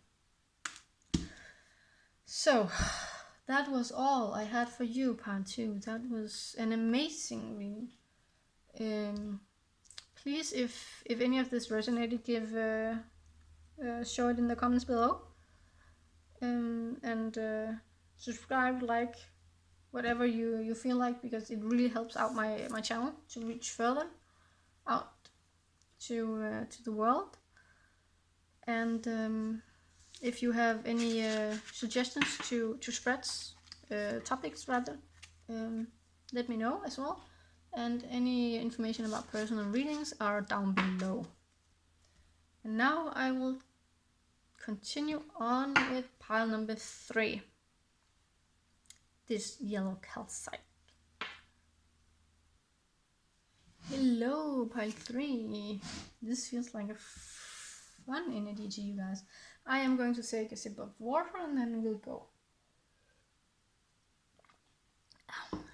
So that was all I had for you, part 2. That was an amazing reading. Please, if any of this resonated, give show it in the comments below, and subscribe, like, whatever you feel like, because it really helps out my channel to reach further out to the world. And if you have any suggestions to spreads, topics rather, let me know as well. And any information about personal readings are down below. And now I will continue on with pile number 3. This yellow calcite. Hello, pile 3. This feels like a fun energy to you guys. I am going to take a sip of water and then we'll go.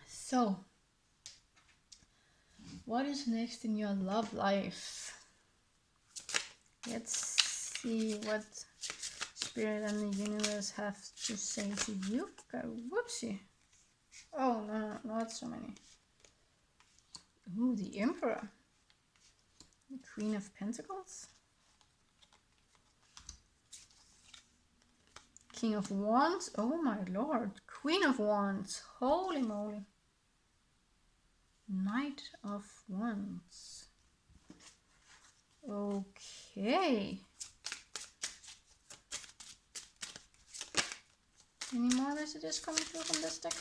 So, what is next in your love life? Let's see what Spirit and the universe have to say to you. Whoopsie. Oh, no, not so many. Ooh, the Emperor. The Queen of Pentacles. King of Wands. Oh my lord. Queen of Wands. Holy moly. Knight of Wands. Okay. Any more messages coming through from this deck?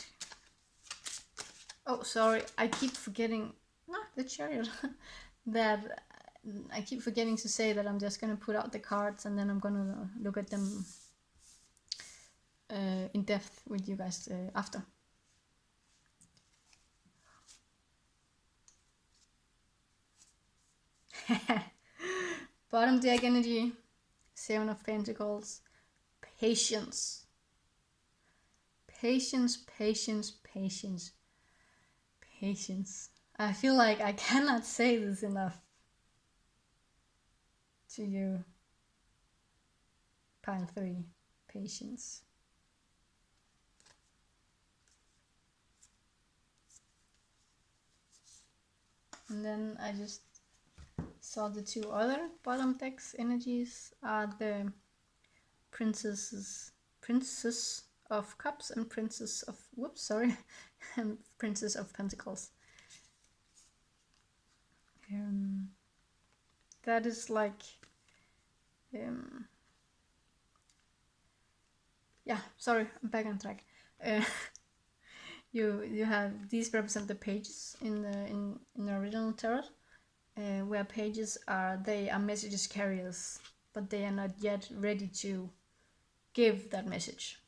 Oh, sorry. I keep forgetting. No, the Chariot. That I keep forgetting to say that I'm just going to put out the cards and then I'm going to look at them in depth with you guys after. Bottom deck energy, 7 of Pentacles, patience. Patience, patience, patience, patience. I feel like I cannot say this enough to you. Pile 3, patience. And then I just saw the 2 other bottom decks energies are the Princess of Cups and Princess of and Princess of Pentacles. That is like yeah, sorry, I'm back on track. You have these represent the pages in the original tarot, where pages are messages carriers, but they are not yet ready to give that message.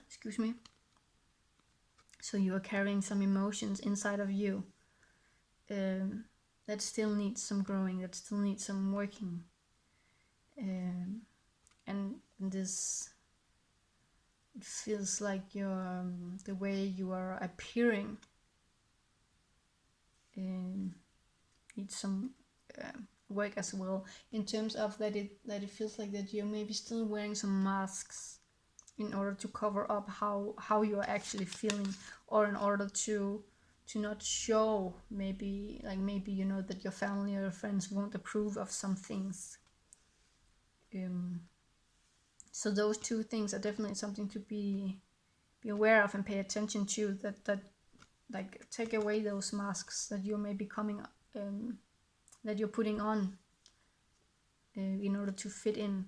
Excuse me. So you are carrying some emotions inside of you that still needs some growing, that still needs some working, and this, it feels like your the way you are appearing needs some work as well, in terms of that it feels like that you're maybe still wearing some masks in order to cover up how you're actually feeling, or in order to not show, maybe you know that your family or friends won't approve of some things. So those two things are definitely something to be aware of and pay attention to, that like take away those masks that you're maybe that you're putting on in order to fit in,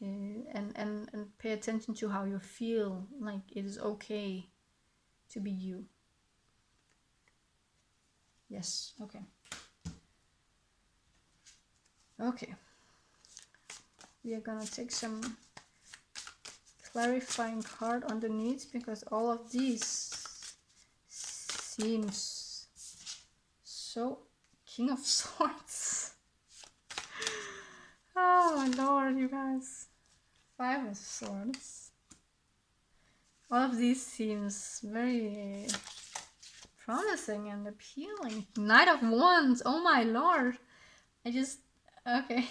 and pay attention to how you feel, like it is okay to be you. Yes, okay. We are gonna take some clarifying card underneath, because all of these seems so King of Swords. Oh my lord, you guys. 5 of Swords. All of these seems very promising and appealing. Knight of Wands. Oh my lord. Okay.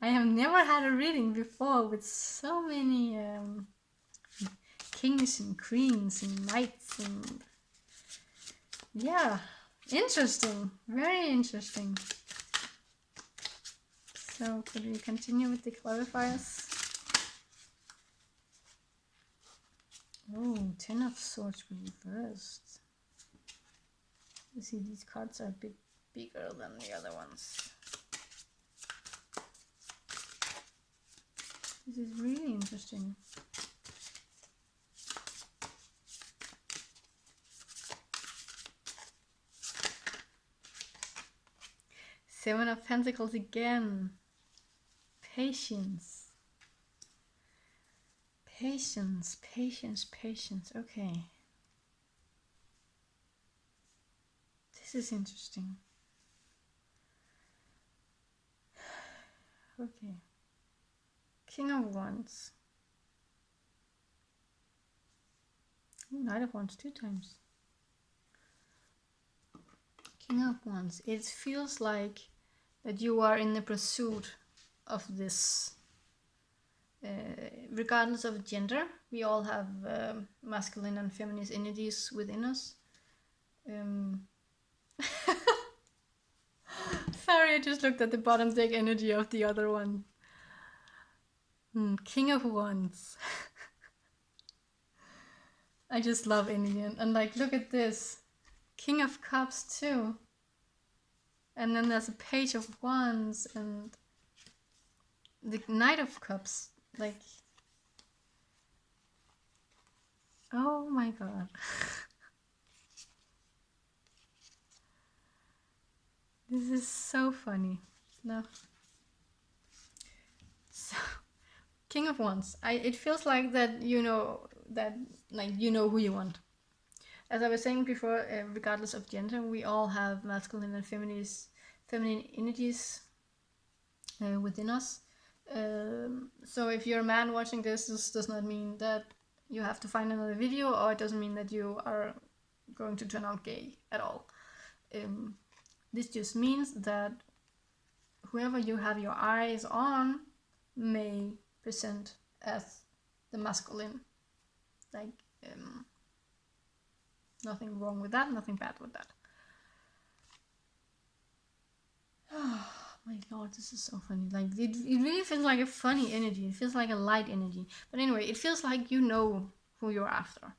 I have never had a reading before with so many kings and queens and knights, and yeah, interesting, very interesting. So could we continue with the clarifiers? Oh, 10 of Swords reversed. You see, these cards are a bit bigger than the other ones. This is really interesting. Seven of Pentacles again. Patience. Patience, patience, patience. Okay. This is interesting. Okay. King of Wands. Knight of Wands 2 times. King of Wands. It feels like that you are in the pursuit of this. Regardless of gender, we all have masculine and feminine energies within us. Sorry, I just looked at the bottom deck energy of the other one. King of Wands. I just love Indian. And like, look at this. King of Cups too. And then there's a Page of Wands and the Knight of Cups. Like, oh my god. This is so funny. No. So, King of Wands. It feels like that you know who you want. As I was saying before, regardless of gender, we all have masculine and feminine energies within us. So if you're a man watching this does not mean that you have to find another video, or it doesn't mean that you are going to turn out gay at all. This just means that whoever you have your eyes on may present as the masculine. Like, nothing wrong with that, nothing bad with that. my god, this is so funny. Like it really feels like a funny energy. It feels like a light energy. But anyway, it feels like you know who you're after.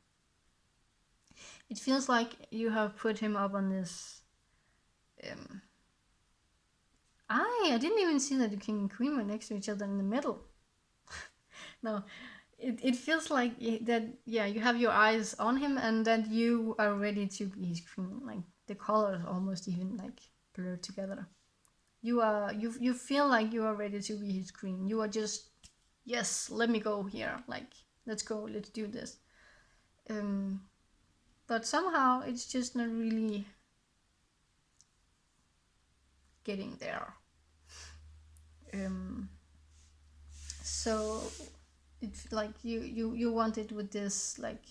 It feels like you have put him up on this. I didn't even see that the king and queen were next to each other in the middle. No, it feels like that. Yeah, you have your eyes on him, and that you are ready to be his queen. Like the colors almost even like blurred together. You feel like you are ready to be his queen. You are just, yes, let me go here. Like let's go, let's do this. But somehow it's just not really getting there. So it's like you want it with this like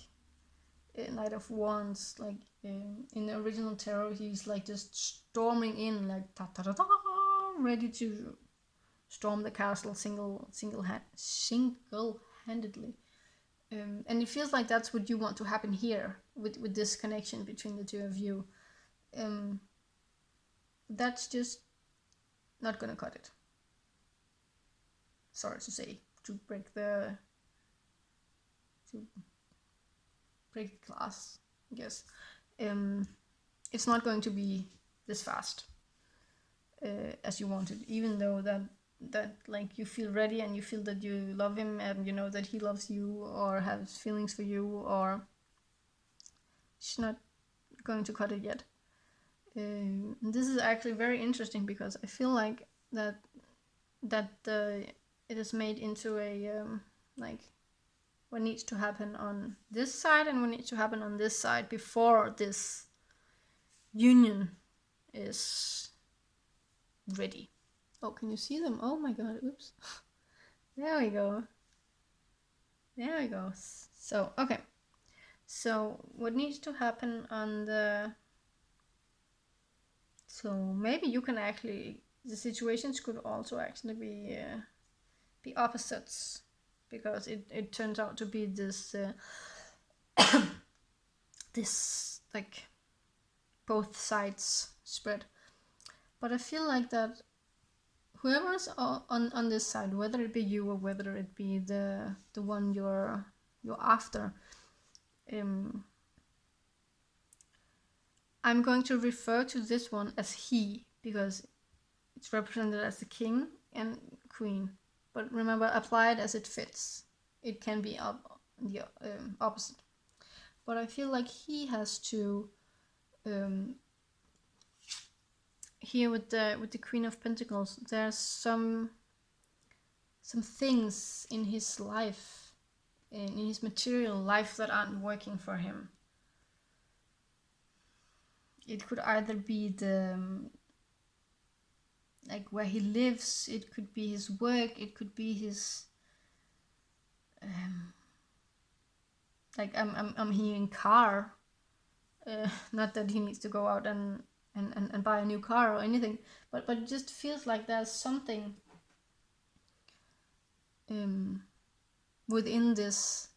Knight of Wands, like in the original tarot, he's like just storming in, like ta ta ta ta, ready to storm the castle single-handedly. And it feels like that's what you want to happen here with this connection between the two of you. That's just not gonna cut it. Sorry to say, to break the glass, I guess. It's not going to be this fast as you wanted, even though that like you feel ready and you feel that you love him and you know that he loves you or has feelings for you, or she's not going to cut it yet. This is actually very interesting because I feel like that it is made into a like what needs to happen on this side and what needs to happen on this side before this union is ready. Oh, can you see them? Oh my god, oops. There we go. There we go. So, okay. So, what needs to happen on the... So, maybe you can actually... The situations could also actually be opposites. Because it turns out to be this... this, like, both sides spread. But I feel like that whoever's on this side, whether it be you or whether it be the one you're after, I'm going to refer to this one as he because it's represented as the king and queen. But remember, apply it as it fits. It can be the opposite. But I feel like he has to here with the Queen of Pentacles, there's some things in his life, in his material life, that aren't working for him. It could either be the like where he lives, it could be his work, it could be his like I'm hearing car. Not that he needs to go out and buy a new car or anything, but it just feels like there's something within this,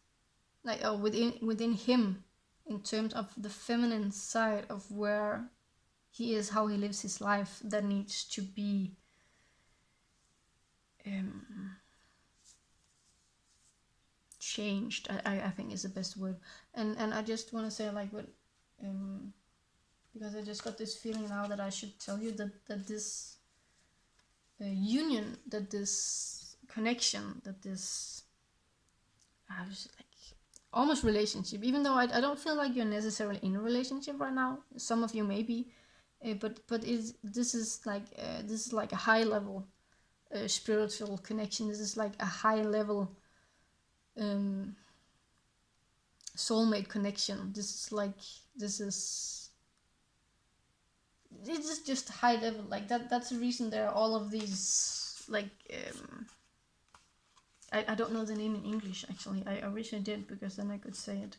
like within him, in terms of the feminine side of where he is, how he lives his life, that needs to be changed. I think is the best word. And I just want to say, like, what because I just got this feeling now that I should tell you that this union, that this connection, that this I was like almost relationship, even though I don't feel like you're necessarily in a relationship right now. Some of you may be, but this is like a high level spiritual connection. This is like a high level soulmate connection. This is just high level, like that's the reason there are all of these like I don't know the name in English actually. I wish I did, because then I could say it.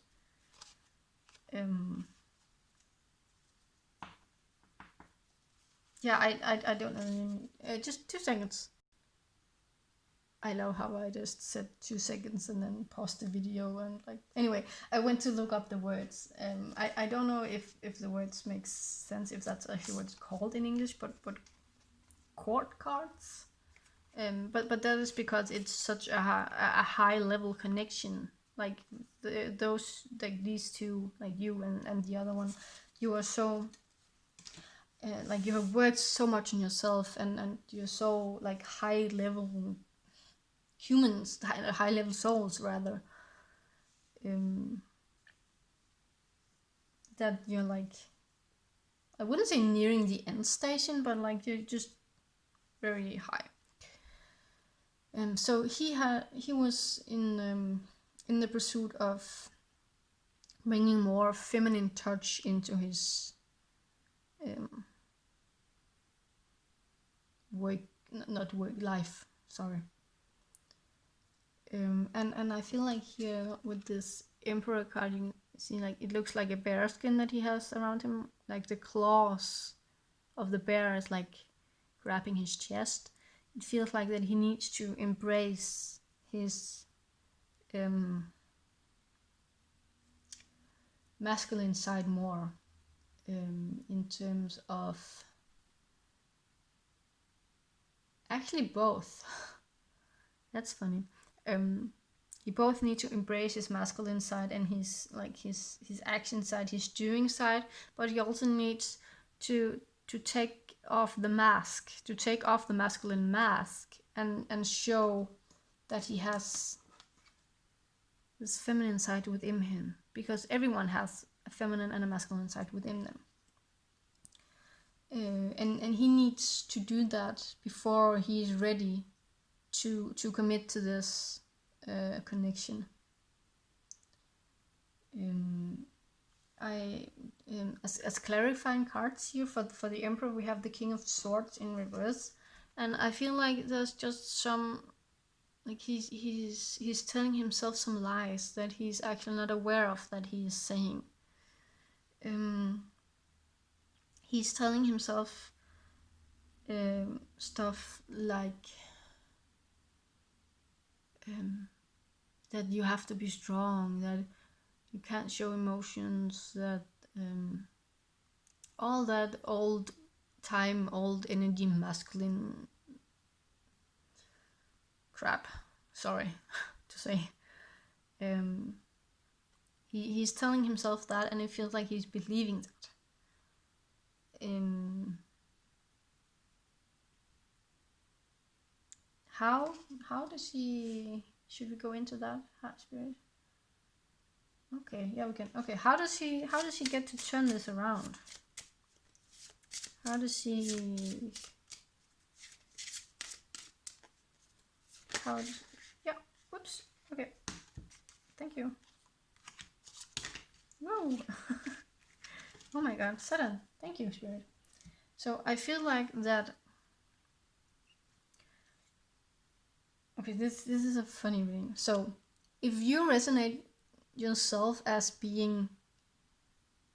Yeah, I don't know the name. Just 2 seconds. I love how I just said 2 seconds and then paused the video and like, anyway, I went to look up the words. I don't know if the words make sense, if that's actually what it's called in English, but court cards. But that is because it's such a high level connection. Like those, like these two, like you and the other one, you are so like you have worked so much on yourself, and you're so like high level humans, high level souls rather. That you're like, I wouldn't say nearing the end station, but like you're just very high. So he was in the pursuit of bringing more feminine touch into his not work life. Sorry. And I feel like here with this Emperor card, you see like it looks like a bear skin that he has around him, like the claws of the bear is like grabbing his chest. It feels like that he needs to embrace his masculine side more, in terms of actually both. That's funny. You both need to embrace his masculine side and his like his action side, his doing side, but he also needs to take off the mask, to take off the masculine mask, and show that he has this feminine side within him, because everyone has a feminine and a masculine side within them. And he needs to do that before he is ready to commit to this connection. As clarifying cards here for the Emperor, we have the King of Swords in reverse, and I feel like there's just some, like he's telling himself some lies that he's actually not aware of that he is saying. He's telling himself stuff like that you have to be strong, that you can't show emotions, that all that old energy masculine crap. Sorry to say. He's telling himself that, and it feels like he's believing that. How does he? Should we go into that, Heart Spirit? Okay, yeah, we can. Okay, how does he get to turn this around? How does he? Yeah. Whoops. Okay. Thank you. Whoa. Oh my God, sudden. Thank you, Spirit. So I feel like that. Okay, this is a funny reading. So if you resonate yourself as being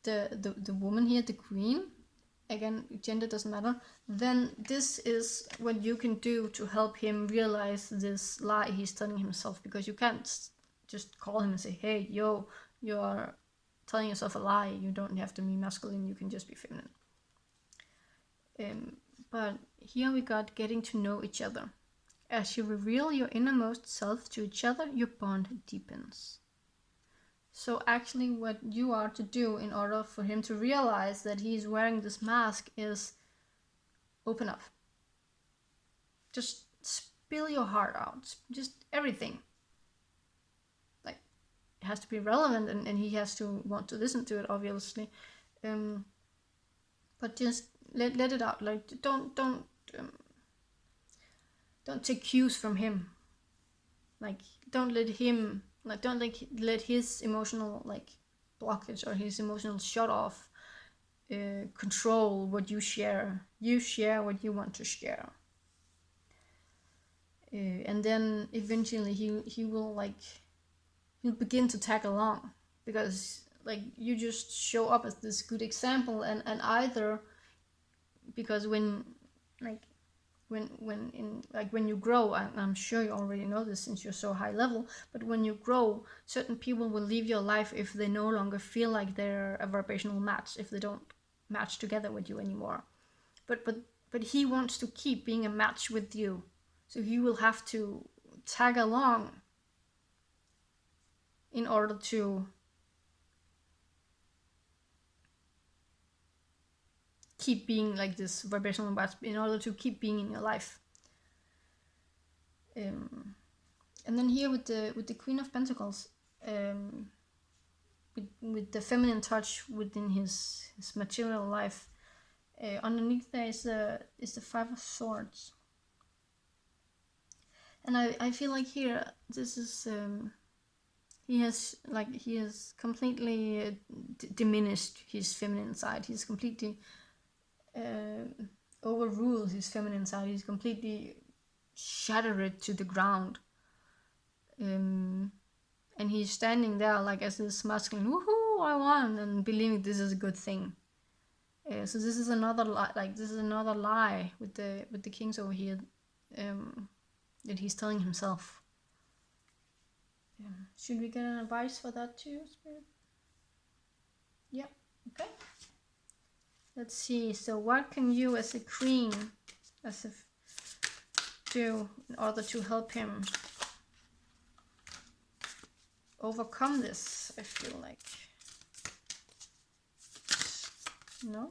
the woman here, the queen, again, gender doesn't matter, then this is what you can do to help him realize this lie he's telling himself, because you can't just call him and say, hey, yo, you're telling yourself a lie, you don't have to be masculine, you can just be feminine. But here we got getting to know each other. As you reveal your innermost self to each other, your bond deepens. So actually what you are to do in order for him to realize that he's wearing this mask is open up. Just spill your heart out. Just everything. Like, it has to be relevant, and he has to want to listen to it, obviously. But just let it out. Like, don't take cues from him. Like, don't let his emotional like blockage or his emotional shut off control what you share. You share what you want to share, and then eventually he'll begin to tag along, because like you just show up as this good example, and either because when you grow, I'm sure you already know this since you're so high level, but when you grow, certain people will leave your life if they no longer feel like they're a vibrational match, if they don't match together with you anymore. But but he wants to keep being a match with you. So he will have to tag along in order to keep being like this vibrational match, in order to keep being in your life. And then here with the Queen of Pentacles, with the feminine touch within his material life, underneath there is the Five of Swords. And I feel like here this is he has completely diminished his feminine side. He's completely overruled his feminine side. He's completely shattered it to the ground. And he's standing there like as this masculine, woohoo, I won, and believing this is a good thing. So this is another lie with the kings over here, that he's telling himself. Should we get an advice for that too, Spirit? Yeah, okay. Let's see. So what can you as a queen, do in order to help him overcome this? I feel like no.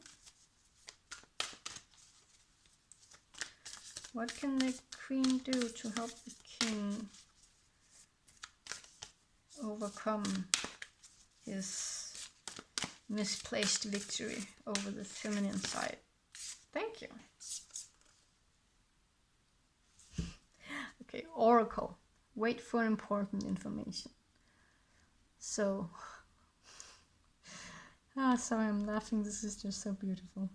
What can the queen do to help the king overcome his misplaced victory over the feminine side? Thank you. Okay, Oracle. Wait for important information. So, sorry, I'm laughing. This is just so beautiful.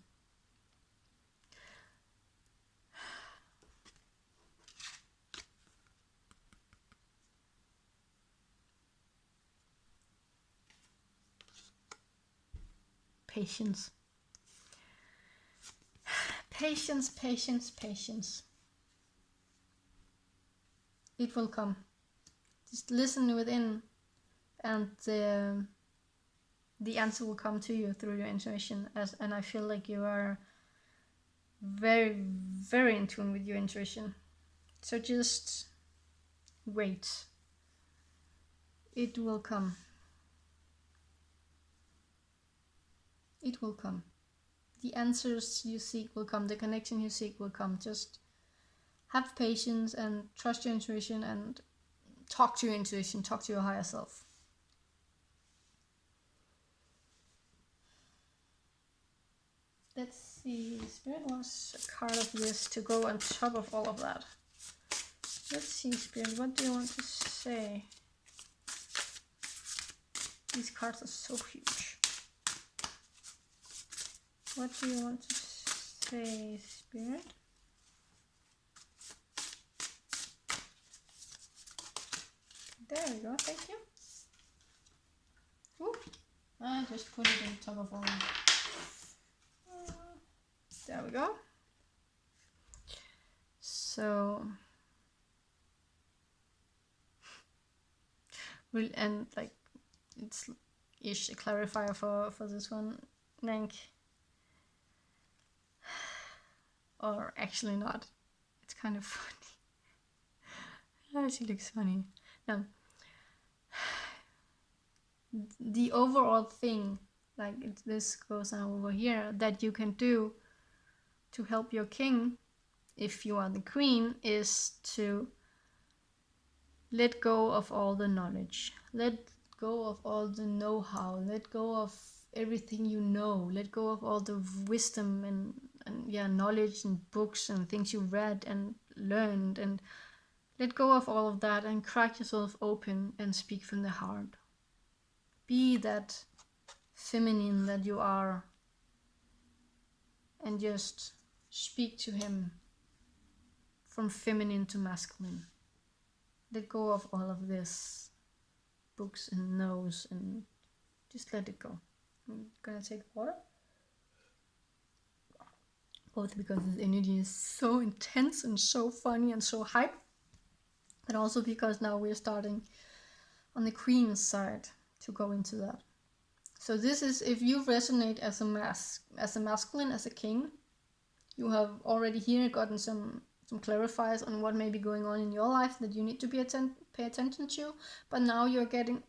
Patience. Patience, patience, patience. It will come. Just listen within, and the answer will come to you through your intuition. And I feel like you are very, very in tune with your intuition. So just wait. It will come. It will come. The answers you seek will come. The connection you seek will come. Just have patience and trust your intuition and talk to your intuition. Talk to your higher self. Let's see. Spirit wants a card of this to go on top of all of that. Let's see, Spirit. What do you want to say? These cards are so huge. What do you want to say, Spirit? There we go, thank you. Ooh, I just put it on top of all. There we go. So, and like, it's ish a clarifier for this one, like, or actually not. It's kind of funny. She looks funny. No. The overall thing, like this goes on over here, that you can do to help your king, if you are the queen, is to let go of all the knowledge. Let go of all the know-how. Let go of everything you know. Let go of all the wisdom and knowledge and books and things you read and learned, and let go of all of that and crack yourself open and speak from the heart. Be that feminine that you are, and just speak to him from feminine to masculine. Let go of all of this books and knows and just let it go. I'm gonna take water. Both because this energy is so intense and so funny and so hype, but also because now we're starting on the queen's side to go into that. So this is, if you resonate as a masculine, as a king, You have already here gotten some clarifiers on what may be going on in your life that you need to pay attention to, but now you're getting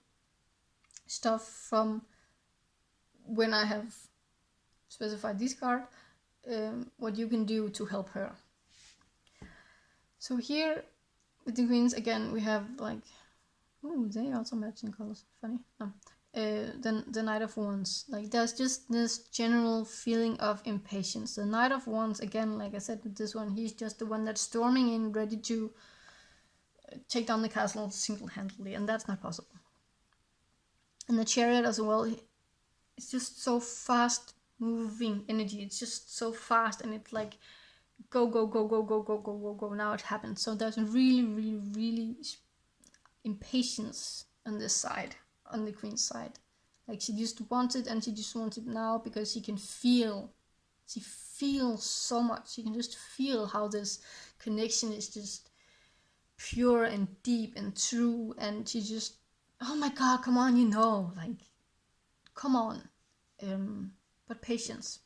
stuff from when I have specified this card, what you can do to help her. So here with the queens again, we have like, oh, they also matching colors. Funny. Then the Knight of Wands. Like there's just this general feeling of impatience. The Knight of Wands, again, like I said with this one, he's just the one that's storming in, ready to take down the castle single-handedly, and that's not possible. And the Chariot as well, it's just so fast moving energy. It's just so fast, and it's like go, go, go, go, go, go, go, go, go. Now it happens. So there's really, really, really impatience on this side, on the queen's side. Like she just wants it, and she just wants it now because she feels so much. She can just feel how this connection is just pure and deep and true, and she just, oh my god, come on, like, come on. But patience.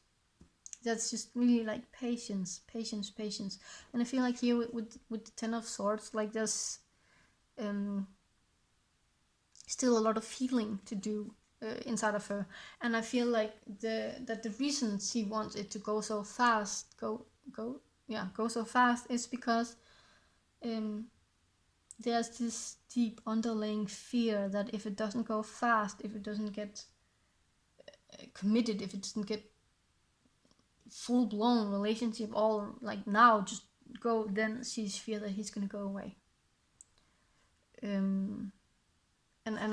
That's just really like patience. And I feel like here with the Ten of Swords, like there's still a lot of healing to do inside of her, and I feel like the reason she wants it to go so fast, go so fast, is because there's this deep underlying fear that if it doesn't go fast, if it doesn't get committed, if it doesn't get full-blown relationship all like now, just go, then she's fear that he's gonna go away. And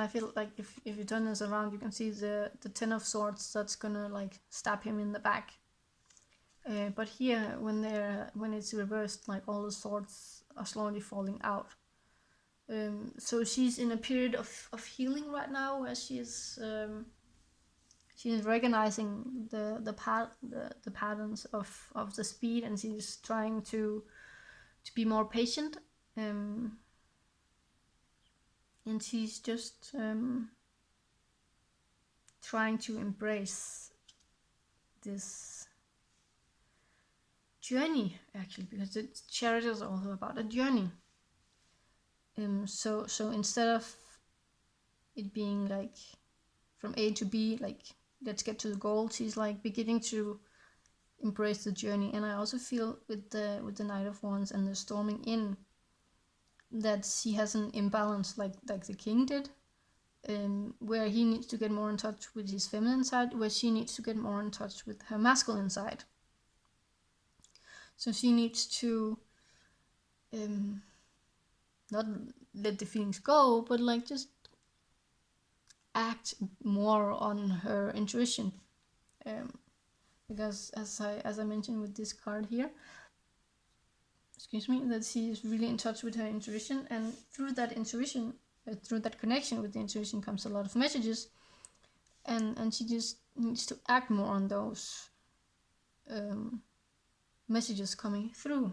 I feel like if you turn this around, you can see the Ten of Swords that's gonna like stab him in the back. But here, when it's reversed, like all the swords are slowly falling out. So she's in a period of healing right now, where she's recognizing the patterns of the speed, and she's trying to be more patient. And she's just trying to embrace this journey, actually, because the Chariot is also about a journey. So instead of it being like from A to B, like let's get to the goal, she's like beginning to embrace the journey. And I also feel with the Knight of Wands and the storming in, that she has an imbalance like the king did, where he needs to get more in touch with his feminine side, where she needs to get more in touch with her masculine side. So she needs to not let the feelings go, but like just act more on her intuition, because as I mentioned with this card here, that she is really in touch with her intuition, and through that intuition, through that connection with the intuition, comes a lot of messages, and she just needs to act more on those messages coming through.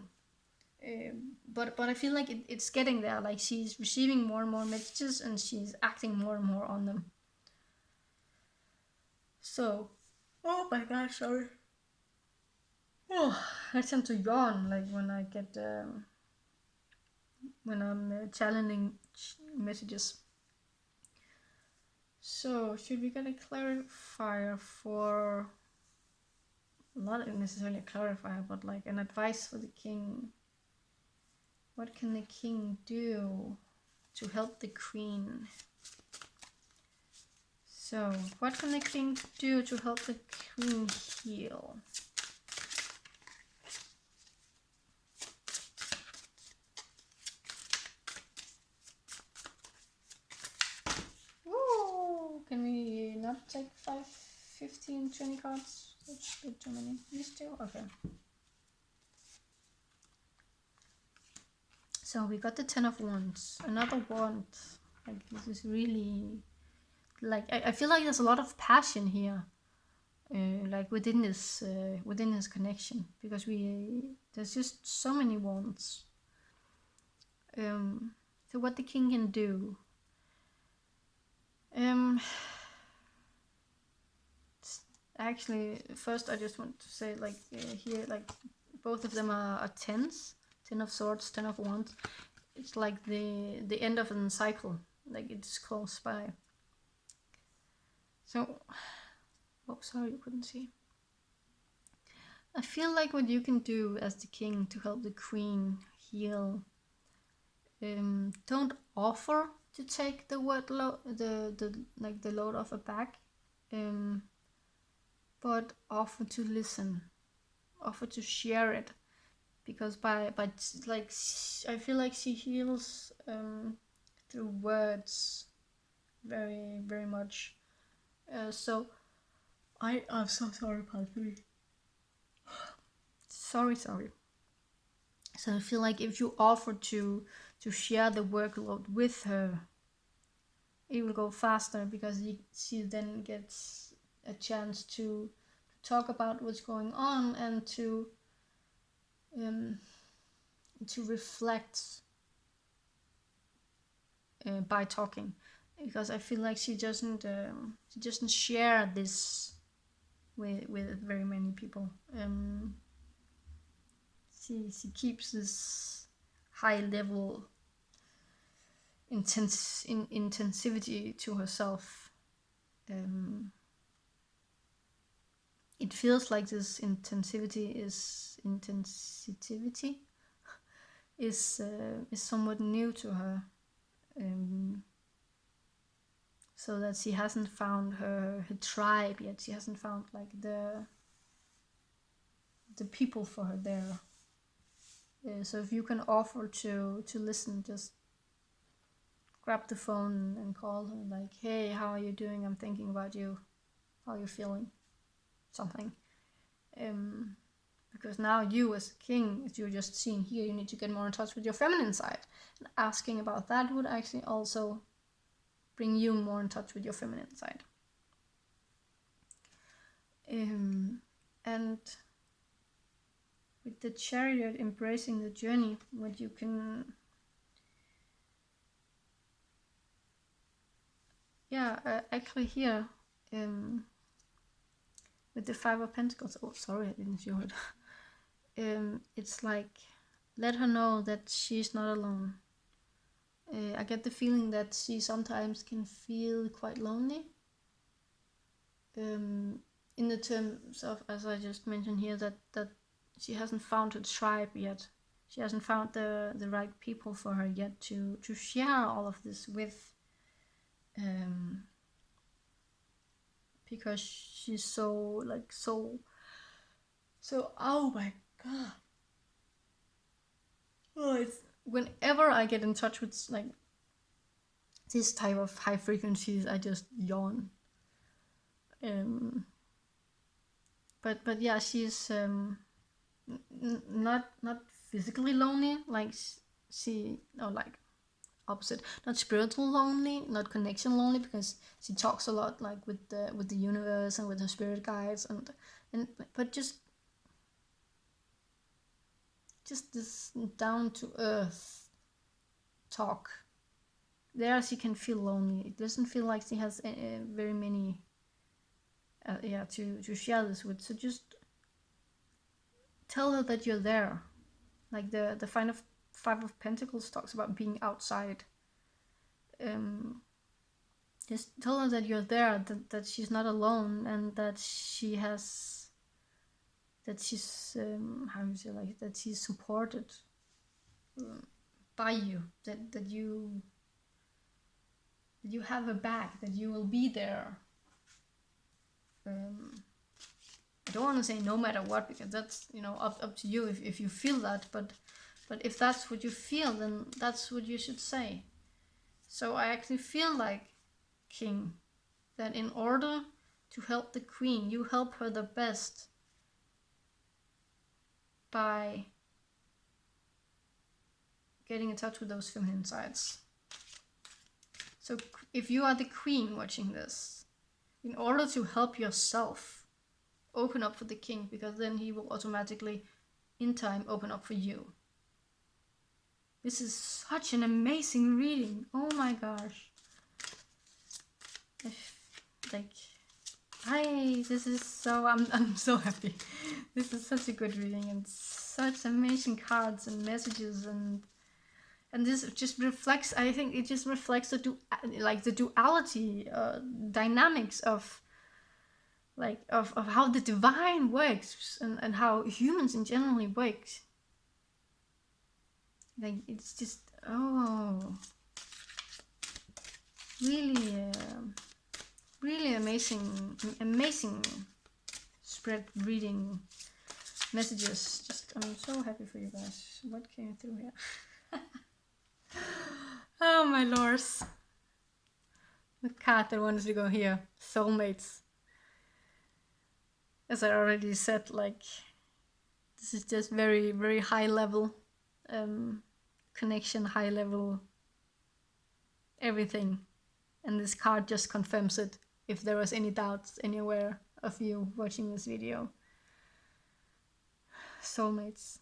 But I feel like it's getting there. Like she's receiving more and more messages, and she's acting more and more on them. So, oh my gosh, sorry. Oh, I tend to yawn like when I get when I'm challenging messages. So, should we get a clarifier for, not necessarily a clarifier, but like an advice for the king? What can the king do to help the queen? So, what can the king do to help the queen heal? Woo! Can we not take 5, 15, 20 cards? That's a bit too many. These two? Okay. So we got the Ten of Wands. Another wand. Like this is really, like I feel like there's a lot of passion here, like within this connection, because there's just so many wands. So what the king can do. Actually, first I just want to say, like here, like both of them are tens. 10 of Swords, 10 of Wands. It's like the end of a cycle, like it's close by. So, oh, sorry, you couldn't see. I feel like what you can do as the king to help the queen heal. Don't offer to take the load, the load off her back, but offer to listen, offer to share it, because by like I feel like she heals through words very very much. So I'm so sorry, part 3. Sorry. So I feel like if you offer to share the workload with her, it will go faster, because she then gets a chance to talk about what's going on and to reflect by talking, because I feel like she doesn't share this with very many people. She keeps this high level intensivity to herself. It feels like this sensitivity is somewhat new to her, so that she hasn't found her tribe yet. She hasn't found like the people for her there. So if you can offer to listen, just grab the phone and call her, like, hey, how are you doing? I'm thinking about you. How are you feeling? Something. Because now you as a king, as you're just seeing here, you need to get more in touch with your feminine side. And asking about that would actually also bring you more in touch with your feminine side. And with the Chariot embracing the journey, what you can actually here with the 5 of Pentacles, oh sorry, I didn't show it. It's like, let her know that she's not alone. I get the feeling that she sometimes can feel quite lonely, in the terms of, as I just mentioned here, that she hasn't found her tribe yet. She hasn't found the right people for her yet to share all of this with, because she's so oh my god. Oh, it's whenever I get in touch with like this type of high frequencies, I just yawn. But yeah, she's not physically lonely, like like opposite, not spiritual lonely, not connection lonely, because she talks a lot like with the universe and with her spirit guides, and but just this down to earth talk. There she can feel lonely. It doesn't feel like she has very many to share this with. So just tell her that you're there. Like the 5 of Pentacles talks about being outside. Just tell her that you're there, that she's not alone, and that she's how do you say, like, that she's supported by you, that you have her back, that you will be there. I don't want to say no matter what, because that's up to you if you feel that, but if that's what you feel, then that's what you should say. So I actually feel like, King, that in order to help the Queen, you help her the best by getting in touch with those feminine sides. So if you are the Queen watching this, in order to help yourself, open up for the King, because then he will automatically in time open up for you. This is such an amazing reading. Oh my gosh. This is so, I'm so happy. This is such a good reading, and such amazing cards and messages, and this just reflects. I think it just reflects the the duality, dynamics of of how the divine works, and how humans in general work. Like, it's just, oh, really, really amazing spread reading messages. Just, I'm so happy for you guys. What came through here? Oh my lords. The card that wants to go here. Soulmates. As I already said, like, this is just very, very high level connection, high level everything. And this card just confirms it, if there was any doubts anywhere of you watching this video. Soulmates.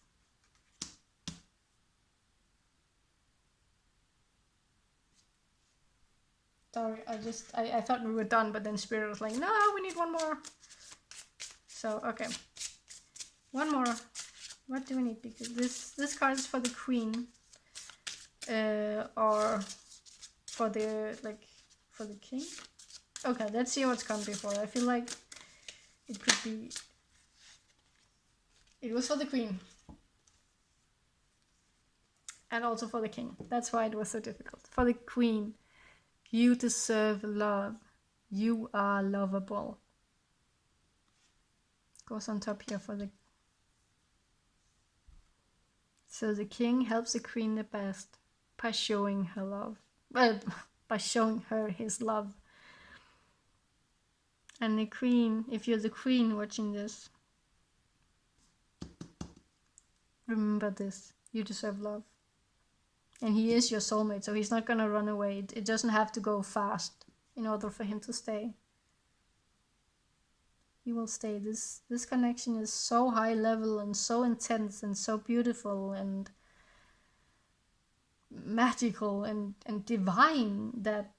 Sorry, I thought we were done, but then Spirit was like, no, we need one more. So, okay. One more. What do we need? Because this card is for the Queen. Or for the, for the King. Okay, let's see what's come before. I feel like it could be... It was for the Queen. And also for the King. That's why it was so difficult. For the Queen. You deserve love. You are lovable. Goes on top here for the... So the King helps the Queen the best by showing her love. Well, by showing her his love. And the Queen, if you're the Queen watching this, remember this. You deserve love. And he is your soulmate, so he's not gonna run away. It doesn't have to go fast in order for him to stay. He will stay. This connection is so high level and so intense and so beautiful and magical and divine that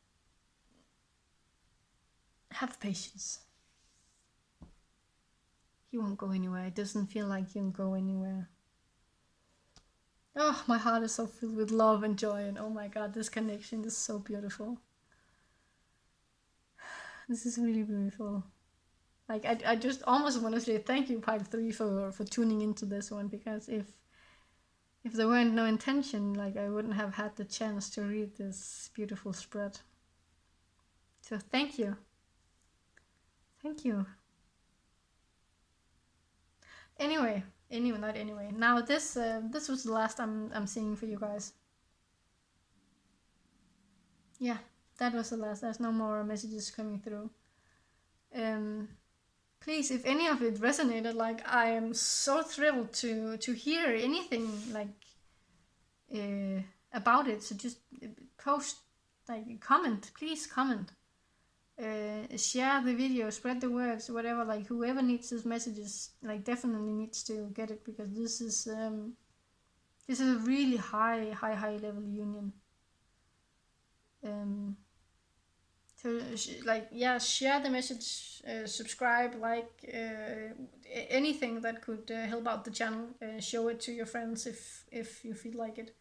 have patience. He won't go anywhere. It doesn't feel like he'll go anywhere. Oh, my heart is so filled with love and joy, and oh my god, this connection is so beautiful. This is really beautiful. Like, I just almost want to say thank you, Part 3, for tuning into this one, because if there weren't no intention, like, I wouldn't have had the chance to read this beautiful spread. So thank you. Thank you. Anyway, not anyway. Now this was the last I'm seeing for you guys. Yeah, that was the last. There's no more messages coming through. Please, if any of it resonated, like, I am so thrilled to hear anything like about it. So just post, like, comment, please comment. Share the video, spread the words, whatever. Like, whoever needs these messages, like, definitely needs to get it, because this is a really high level union. So, share the message, subscribe, like, anything that could help out the channel. Show it to your friends if you feel like it.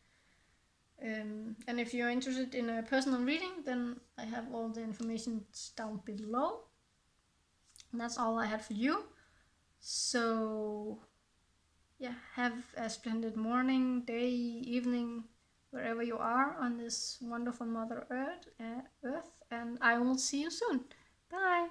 And if you're interested in a personal reading, then I have all the information down below. And that's all I had for you. So, yeah, have a splendid morning, day, evening, wherever you are on this wonderful Mother Earth, and I will see you soon. Bye!